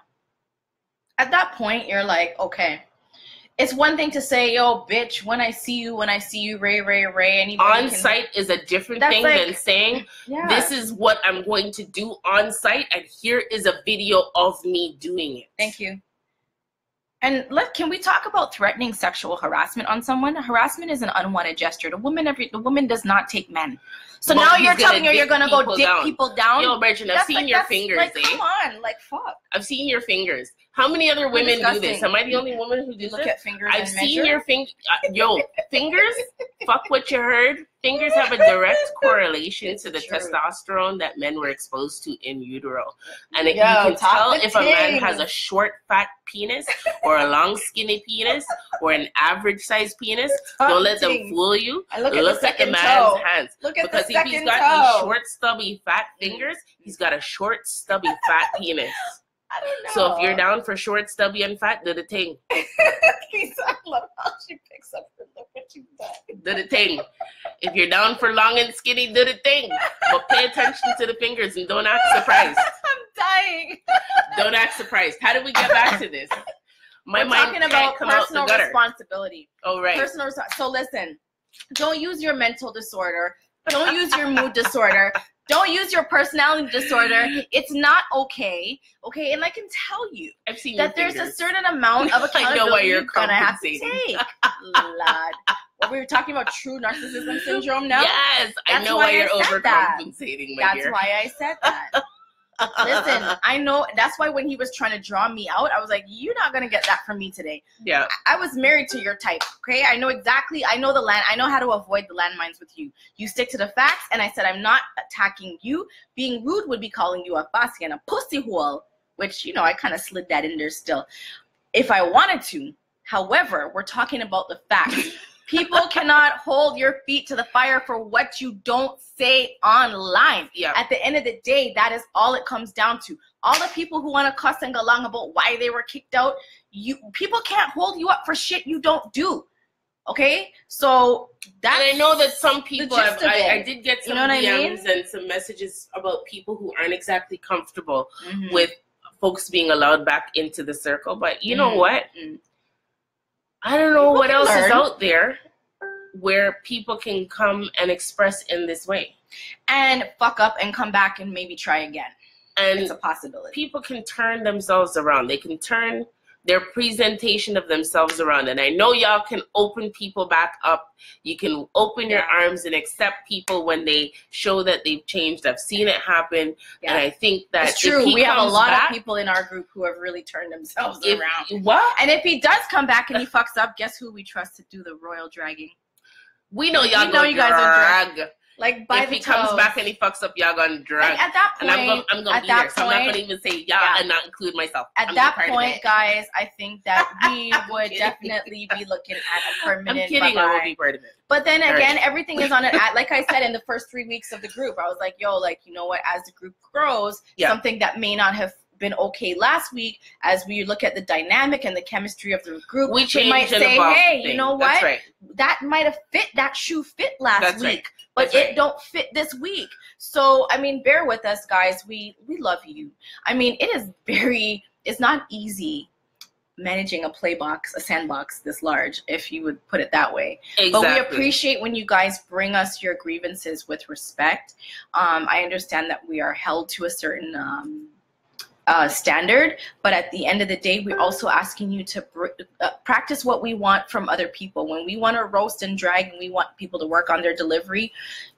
At that point, you're like, okay. It's one thing to say, yo, bitch, when I see you, Ray, Ray. On site is a different thing than saying, this is what I'm going to do on site, and here is a video of me doing it. Thank you. And can we talk about threatening sexual harassment on someone? Harassment is an unwanted gesture. The woman does not take men. So now you're telling her you're gonna go dick people down. Yo, Bridget, I've seen your fingers. Like, come on, like fuck. I've seen your fingers. How many other women do this? Am I the only woman who does look at fingers? I've seen your fingers. Yo, fingers. Fuck what you heard. Fingers have a direct correlation to the testosterone that men were exposed to in utero, and you can tell if a man has a short, fat penis or a long, skinny penis or an average size penis. Don't let them fool you. Look at the man's hands. Because if he's got these short, stubby, fat fingers, he's got a short, stubby, fat penis. I don't know. So if you're down for short, stubby, and fat, do the thing. Lisa, I love how she picks up her look what you've done. Do the thing. If you're down for long and skinny, do the thing. But pay attention to the fingers and don't act surprised. I'm dying. Don't act surprised. How did we get back to this? We're talking about personal responsibility. Oh, right. So listen, don't use your mental disorder. Don't use your mood disorder. Don't use your personality disorder. It's not okay. Okay, and I can tell you that there's a certain amount of accountability you're gonna have to take. Lad. What we were talking about, true narcissism syndrome now? Yes, I know why you're overcompensating, my dear. That's why I said that. Listen, I know. That's why when he was trying to draw me out, I was like, you're not going to get that from me today. Yeah. I was married to your type, okay? I know exactly. I know I know how to avoid the landmines with you. You stick to the facts, and I said I'm not attacking you. Being rude would be calling you a fussy and a pussy hole, which, you know, I kind of slid that in there still. If I wanted to. However, we're talking about the facts. People cannot hold your feet to the fire for what you don't say online. Yeah. At the end of the day, that is all it comes down to. All the people who want to cuss and go along about why they were kicked out, people can't hold you up for shit you don't do. Okay? So that's, and I know that some people I did get some DMs and some messages about people who aren't exactly comfortable with folks being allowed back into the circle. But you know what? I don't know what else is out there where people can come and express in this way. And fuck up and come back and maybe try again. And it's a possibility. People can turn themselves around. They can turn their presentation of themselves around. And I know y'all can open people back up. You can open your arms and accept people when they show that they've changed. I've seen it happen. And I think that it's true. We have a lot of people in our group who have really turned themselves around. What? And if he does come back and he fucks up, guess who we trust to do the royal dragging? We know y'all gonna drag. Like, by if he comes back and he fucks up, y'all gonna drag. Like, at that point, and I'm gonna be there, so I'm not gonna even say y'all and not include myself. At that point, guys, I think that we would definitely be looking at a permanent. I'm kidding. I will be part of it. But then again, everything is on it. Like I said, in the first 3 weeks of the group, I was like, yo, like, you know what? As the group grows, something that may not have been okay last week, as we look at the dynamic and the chemistry of the group, we might say, hey, you know what? That might have fit, that shoe fit last week. But it don't fit this week. So, I mean, bear with us, guys. We love you. I mean, it's not easy managing a play box, a sandbox this large, if you would put it that way. Exactly. But we appreciate when you guys bring us your grievances with respect. I understand that we are held to a certain standard, but at the end of the day, we're also asking you to practice what we want from other people. When we want to roast and drag and we want people to work on their delivery,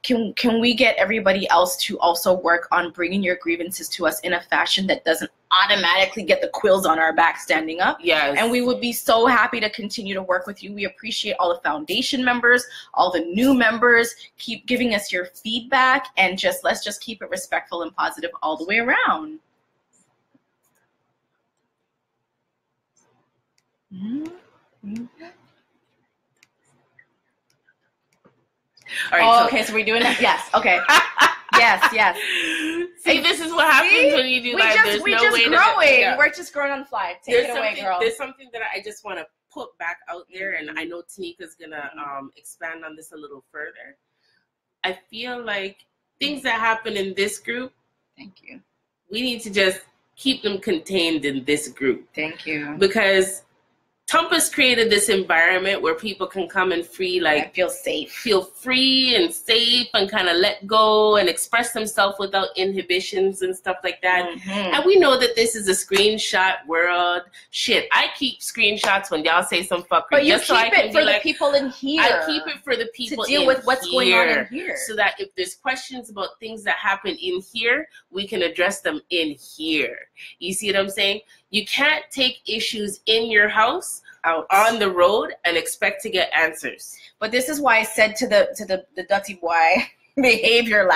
can we get everybody else to also work on bringing your grievances to us in a fashion that doesn't automatically get the quills on our back standing up? Yes. And we would be so happy to continue to work with you. We appreciate all the foundation members, all the new members. Keep giving us your feedback, and let's just keep it respectful and positive all the way around. All right, okay, so we're doing that. Yes, okay. yes. See, this is what happens when you do live. We're just growing. We're just growing on the fly. Take it away, girl. There's something that I just want to put back out there, and I know Tanniqua's gonna expand on this a little further. I feel like things that happen in this group, thank you, we need to just keep them contained in this group. Thank you. Because Tumpa's created this environment where people can come and feel safe, feel free and safe, and kind of let go and express themselves without inhibitions and stuff like that. And we know that this is a screenshot world. Shit, I keep screenshots when y'all say some fuckery. But you keep it for the people in here. I keep it for the people to deal with what's going on in here, so that if there's questions about things that happen in here, we can address them in here. You see what I'm saying? You can't take issues in your house out on the road and expect to get answers. But this is why I said to the dirty boy behavior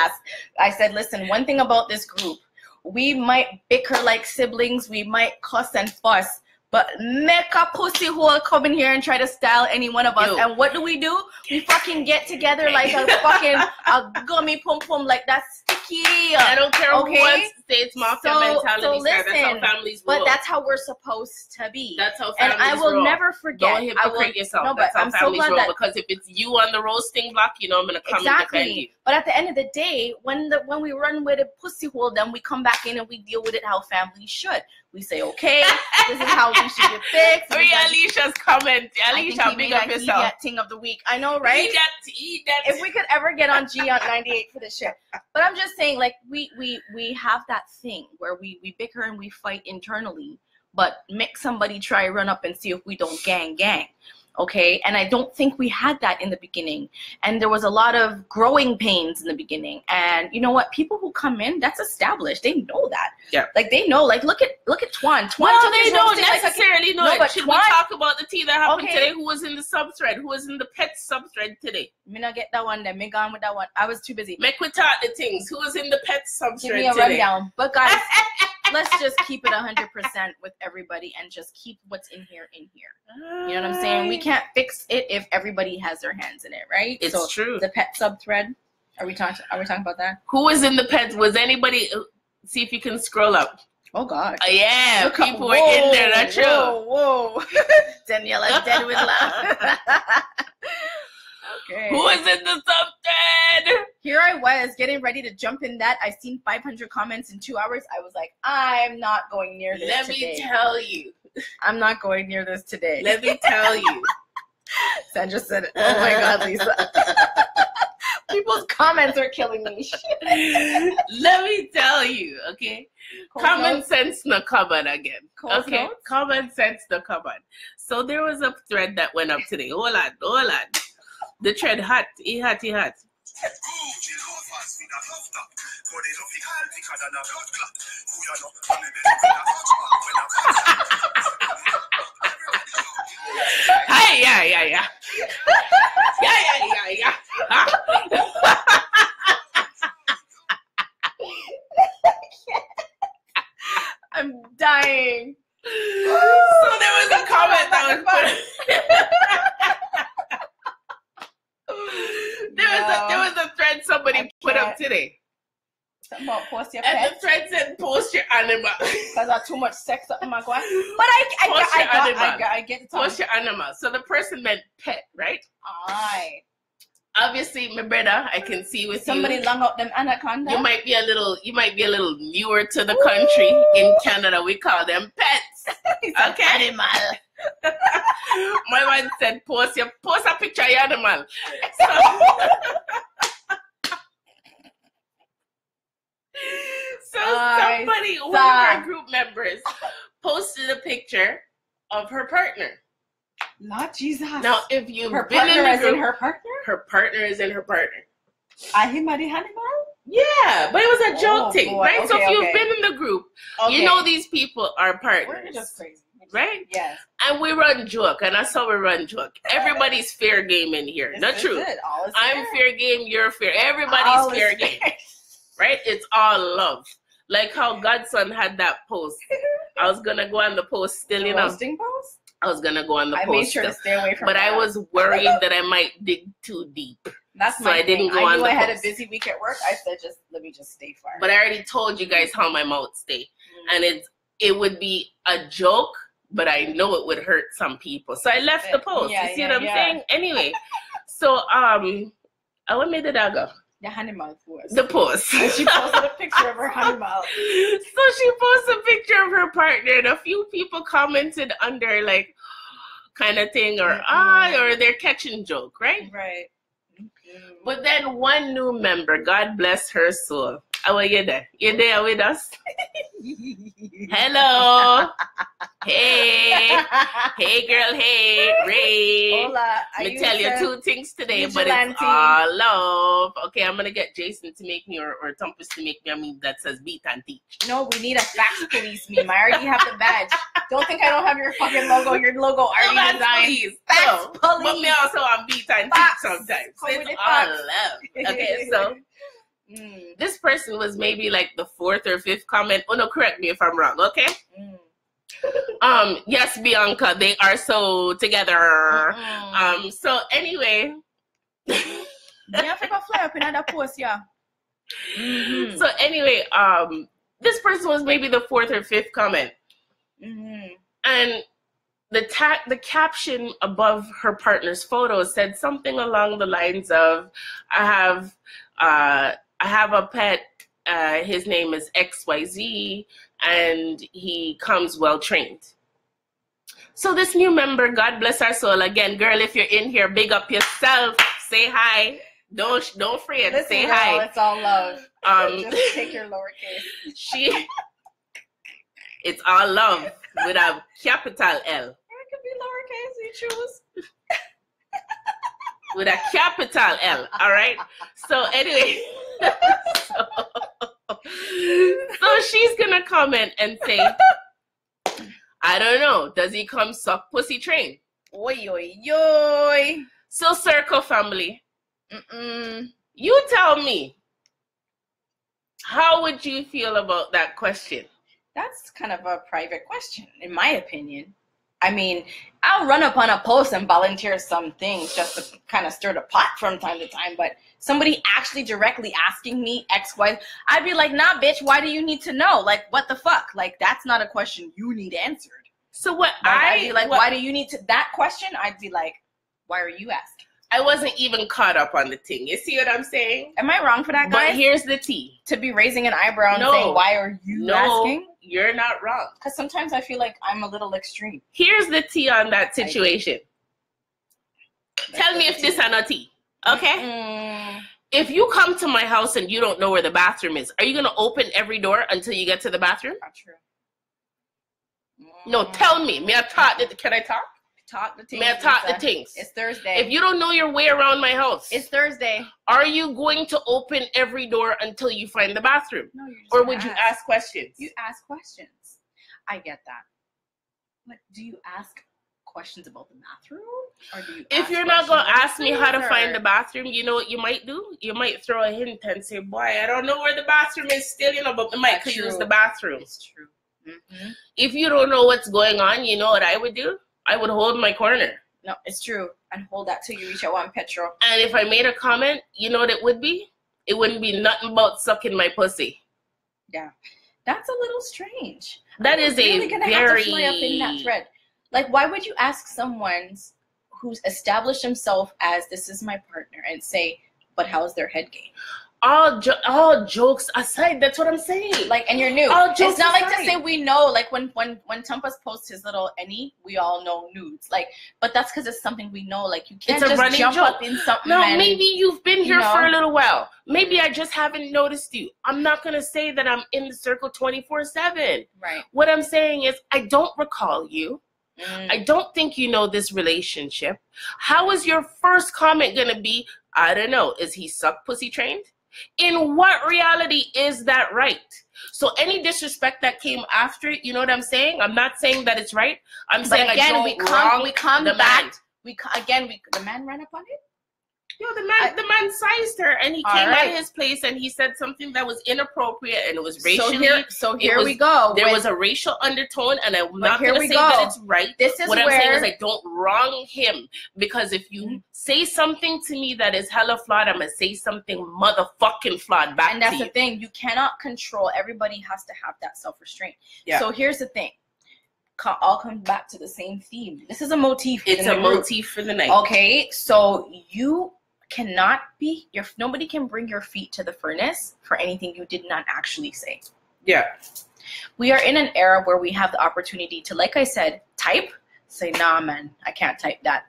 I said, listen, one thing about this group, we might bicker like siblings, we might cuss and fuss, but make a pussy hole come in here and try to style any one of us. And what do? We fucking get together like a gummy pum pum, like that sticky key. I don't care who wants to say it's mafia mentality. So listen, that's how families roll. but that's how we're supposed to be. That's how families roll. And I will never forget. Don't hypocrite yourself. No, that's but how I'm families so glad roll. Because if it's you on the roasting block, you know I'm gonna come and defend you. But at the end of the day, when we run with a pussy hole, then we come back in and we deal with it how families should. We say, okay, this is how we should get fixed. Alicia's comment. Alicia, big up yourself. That thing of the week. I know, right? Eat that. If we could ever get on G on 98 for this shit. But I'm just saying, like, we have that thing where we bicker and we fight internally, but make somebody try run up and see if we don't gang. Okay, and I don't think we had that in the beginning, and there was a lot of growing pains in the beginning. And you know what? People who come in, that's established. They know that. Yeah. Like they know. Like look at Twan. Well, they don't necessarily know it. But Should we talk about the tea that happened today? Who was in the subthread? Who was in the pet subthread today? Me not get that one. Then me gone with that one. I was too busy. Make we talk the things. Who was in the pet subthread today? Give me a rundown. But guys, let's just keep it 100% with everybody and just keep what's in here. You know what I'm saying? We can't fix it if everybody has their hands in it, right? It's true. The pet subthread. Are we talking about that? Who was in the pets? Was anybody? See if you can scroll up. Oh God. Yeah, people were in there. That's true. Whoa. Daniela dead with love. Okay. Who was in the subthread? Here I was getting ready to jump in that. I seen 500 comments in 2 hours. I was like, I'm not going near this today. Let me tell you. I'm not going near this today. Let me tell you. Sandra said, oh my God, Lisa. People's comments are killing me. Let me tell you, okay? Common sense no common again. Okay? Common sense no common. So there was a thread that went up today. Hold on. The thread hot. He hot. Hey, yeah. Yeah. I'm dying. So there was a comment that was put. There was a thread somebody put up today. About post your and pet. The thread said post your animal. Because I too much sex up in my guan. But I get it. Post your animal. So the person meant pet, right? Aye. Obviously, my brother, I can see with somebody long out them anaconda. You might be a little newer to the country. In Canada, we call them pets. Okay. Animal. My one said post a picture of your animal. So somebody, one of our group members, posted a picture of her partner. Not Jesus. Now, if you've her been in the group, her partner? Her partner is in her partner. I him the animal? Yeah, but it was a joke thing, boy. Right? Okay, so if you've been in the group, you know these people are partners. We're just crazy. Right? Yes. And we run joke, and that's how we run joke. Everybody's fair game in here. Not true. I'm fair game, you're fair. Everybody's fair game. Right? It's all love. Like how Godson had that post. I was gonna go on the post still, you know. Roasting post? I was gonna go on the post. I made sure to stay away from but I was worried that I might dig too deep. That's so I didn't go on the post. I knew I had a busy week at work. I said let me just stay far. But I already told you guys how my mouth stay. And it would be a joke, but I know it would hurt some people. So I left the post. You see what I'm saying? Anyway. So what made the dog go? The animal post. The post. And she posted a picture of her animal. So she posted a picture of her partner, and a few people commented under like kind of thing or or they're catching joke, right? Right. But then one new member, God bless her soul. How are you there? You there with us? Hello. Hey. Hey, girl. Hey, Ray. Hola. Let me tell you two things today, but it's all love. Okay, I'm going to get Jason to make me or Thompson to make me a meme that says beat and teach. No, we need a fax police meme. I already have the badge. Don't think I don't have your fucking logo. Your logo already designed. Fax police. But me also on beat and teach sometimes. It's all love. Okay, so this person was maybe like the 4th or 5th comment. Oh no, correct me if I'm wrong, okay? Yes, Bianca, they are so together. So anyway. You have to go fly up in that post, yeah. Mm-hmm. So anyway, this person was maybe the 4th or 5th comment. Mm-hmm. And the caption above her partner's photo said something along the lines of, I have a pet, his name is XYZ, and he comes well trained. So this new member, God bless our soul, again, girl, if you're in here, big up yourself, say hi. Don't fret. Listen, say girl, hi. It's all love. Just take your lowercase. It's all love with a capital L. It could be lowercase. You choose. With a capital L. All right. So anyway, so she's gonna comment and say, I don't know. Does he come suck pussy train? Oi, oi, oi. So circle family. You tell me, how would you feel about that question? That's kind of a private question, in my opinion. I mean, I'll run up on a post and volunteer some things just to kind of stir the pot from time to time, but somebody actually directly asking me X, Y, I'd be like, nah, bitch, why do you need to know? Like, what the fuck? Like, that's not a question you need answered. So what I'd be like, why do you need to, that question, I'd be like, why are you asking? I wasn't even caught up on the thing. You see what I'm saying? Am I wrong for that, guys? But here's the tea. To be raising an eyebrow and saying, why are you asking? You're not wrong. Because sometimes I feel like I'm a little extreme. Here's the tea on that situation. Tell me if this is not tea. Okay? If you come to my house and you don't know where the bathroom is, are you going to open every door until you get to the bathroom? Not true. No, tell me. May I talk? Can I talk? Talk the things. May I talk the things? It's Thursday. If you don't know your way around my house, it's Thursday. Are you going to open every door until you find the bathroom? No, you're just or would you ask questions? You ask questions. I get that. But do you ask questions about the bathroom? Or do you if you're not going to ask me how to find the bathroom, you know what you might do? You might throw a hint and say, boy, I don't know where the bathroom is still, but we might could use the bathroom. It's true. Mm-hmm. If you don't know what's going on, you know what I would do? I would hold my corner. No, it's true. And hold that till you reach out on petrol. And if I made a comment, you know what it would be? It wouldn't be nothing about sucking my pussy. Yeah. That's a little strange. That is really gonna have to fly up in that thread. Like, why would you ask someone who's established himself as this is my partner and say, but how's their head game? All jokes aside, that's what I'm saying. Like, and you're new. It's not like to say we know. Like when Tumpas posts his little any, we all know nudes. Like, but that's because it's something we know. Like you can't just jump up in something. No, maybe you've been here for a little while. Maybe I just haven't noticed you. I'm not gonna say that I'm in the circle 24/7. Right. What I'm saying is I don't recall you. I don't think you know this relationship. How is your first comment gonna be? I don't know. Is he suck pussy trained? In what reality is that right? So any disrespect that came after it, you know what I'm saying? I'm not saying that it's right. I'm saying again, we come back. The man ran up on it? Yo, the man sized her and he came out of his place and he said something that was inappropriate and it was racially. So here we go. There was a racial undertone and I'm not going to say that it's right. What I'm saying is I don't wrong him because if you say something to me that is hella flawed, I'm going to say something motherfucking flawed back to you. And that's the thing. You cannot control. Everybody has to have that self-restraint. Yeah. So here's the thing. All comes back to the same theme. This is a motif. It's a motif for the night. Okay, so you cannot be nobody can bring your feet to the furnace for anything you did not actually say. Yeah. We are in an era where we have the opportunity to, like I said, type, say, nah, man, I can't type that.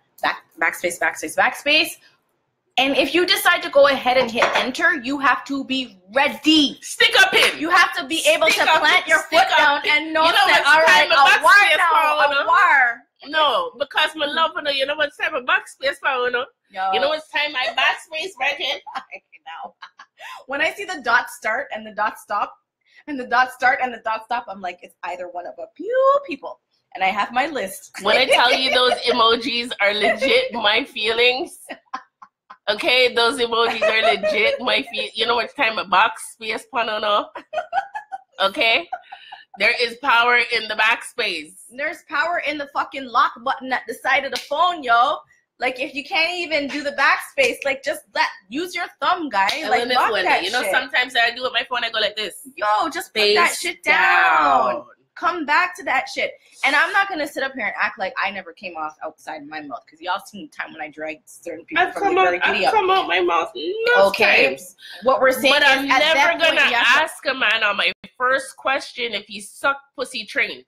Backspace. And if you decide to go ahead and hit enter, you have to be ready. Stick up in. You have to be able to plant your foot down and know that, all right, a war. No, because my love, you know what time of backspace for, You know what time my backspace right in? I know. When I see the dot start and the dot stop, and the dot start and the dot stop, I'm like, it's either one of a few people. And I have my list. When I tell you those emojis are legit my feelings, okay, those emojis are legit my feelings. You know what time a backspace no? Okay? There is power in the backspace. There's power in the fucking lock button at the side of the phone, yo. Like, if you can't even do the backspace, like, just use your thumb, guy. Like, lock that shit. Sometimes I do with my phone, I go like this. Yo, just put that shit down. Come back to that shit. And I'm not going to sit up here and act like I never came off outside my mouth, because y'all seen the time when I dragged certain people from the video. I've come out my mouth times. What we're saying but is, I'm never going to ask a man on my first question if he suck pussy trained.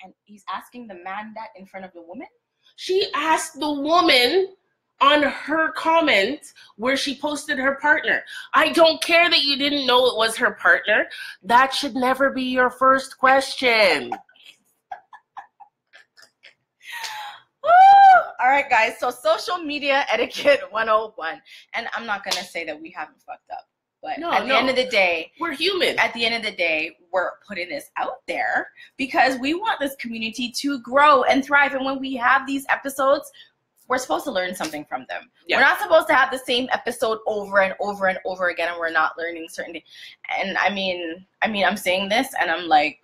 And he's asking the man that in front of the woman? She asked the woman on her comment where she posted her partner. I don't care that you didn't know it was her partner. That should never be your first question. All right, guys. So social media etiquette 101. And I'm not going to say that we haven't fucked up. But at the end of the day, we're human. At the end of the day, we're putting this out there because we want this community to grow and thrive. And when we have these episodes, we're supposed to learn something from them. Yeah. We're not supposed to have the same episode over and over and over again, and we're not learning certain things. And I mean, I'm saying this, and I'm like,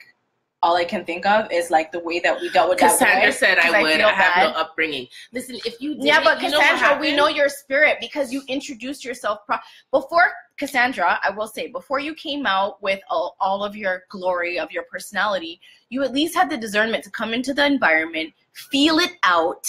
all I can think of is like the way that we dealt with Cassandra said I would. I have no upbringing. Listen, if you did, yeah, but Cassandra, we know your spirit because you introduced yourself before. Cassandra, I will say, before you came out with all of your glory of your personality, you at least had the discernment to come into the environment, feel it out,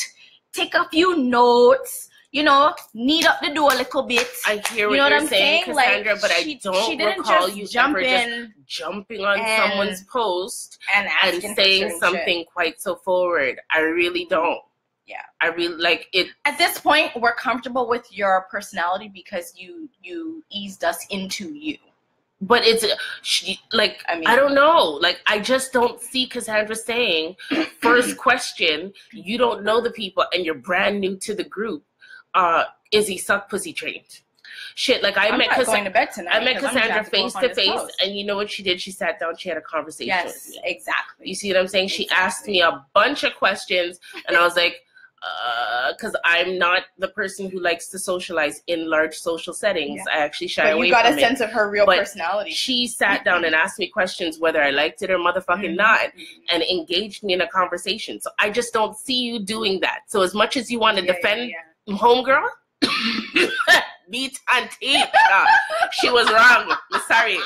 take a few notes, you know, knead up the dough a little bit. I hear what you're saying, Cassandra, like, but I don't recall you ever just jumping on someone's post and saying something quite so forward. I really don't. Yeah, I really like it. At this point, we're comfortable with your personality because you eased us into you. But it's like, I mean, I don't know. Like, I just don't see Cassandra saying, first question, you don't know the people and you're brand new to the group. Is he suck pussy trained? Shit, like I met Cassandra face to face, and you know what she did? She sat down, she had a conversation with me. Exactly. You see what I'm saying? She asked me a bunch of questions, and I was like, because I'm not the person who likes to socialize in large social settings. Yeah. I actually shy away from it. You got a sense of her real personality. She sat down and asked me questions whether I liked it or motherfucking not, and engaged me in a conversation. So I just don't see you doing that. So as much as you want to defend homegirl, beat and teeth. She was wrong. I'm sorry.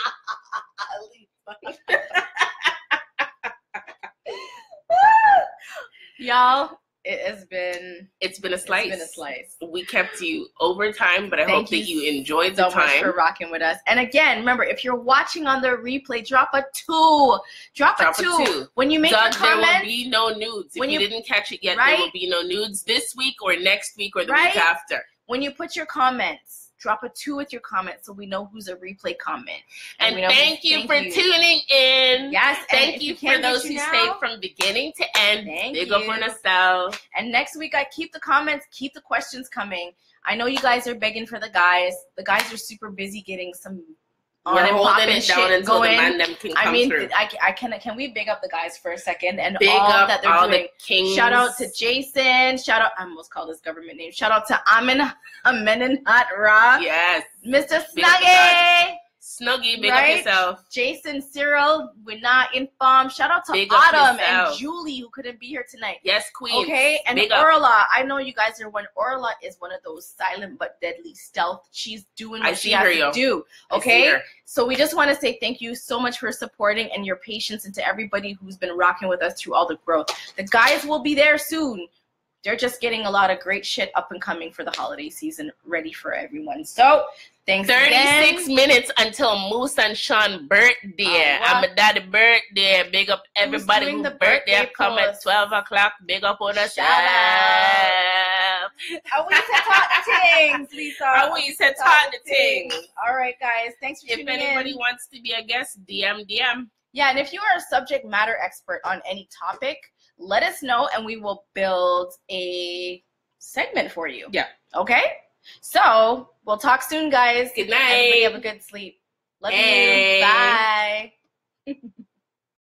Y'all, it's been a slice. It's been a slice. We kept you over time, but I hope that you enjoyed the time. So much for rocking with us. And again, remember, if you're watching on the replay, drop a 2. Drop a 2. When you make your comment, there will be no nudes. If you didn't catch it yet, there will be no nudes this week or next week or the week after. When you put your comments, drop a 2 with your comments so we know who's a replay comment. And thank you for tuning in. Yes. Thank you for those who stayed from beginning to end. Big up on yourself. And next week, I keep the comments, keep the questions coming. I know you guys are begging for the guys. The guys are super busy getting some we're holding it down until the man them can come through. Can we big up the guys for a second and big all up that they're all doing? The kings. Shout out to Jason. Shout out, I almost called his government name. Shout out to Amenenhat Ra. Yes. Mr. Snuggie. Snuggie, big up yourself. Jason, Cyril, we're not informed. Shout out to Autumn and Julie, who couldn't be here tonight. Yes, queen. Okay, and Orla. I know you guys are Orla is one of those silent but deadly stealth. She's doing what she has to do. Okay, so we just want to say thank you so much for supporting and your patience, and to everybody who's been rocking with us through all the growth. The guys will be there soon. They're just getting a lot of great shit up and coming for the holiday season, ready for everyone. So, thanks 36 minutes until Moose and Sean birthday. I'm a daddy birthday. Big up everybody who's birthday come at 12 o'clock. Big up on us. How we said talk the tingz, Lisa. How we said talk the tingz. All right, guys. Thanks for tuning in. If anybody wants to be a guest, DM. Yeah, and if you are a subject matter expert on any topic, let us know and we will build a segment for you. Yeah. Okay? So, we'll talk soon, guys. Good night. Everybody have a good sleep. Love you. Bye.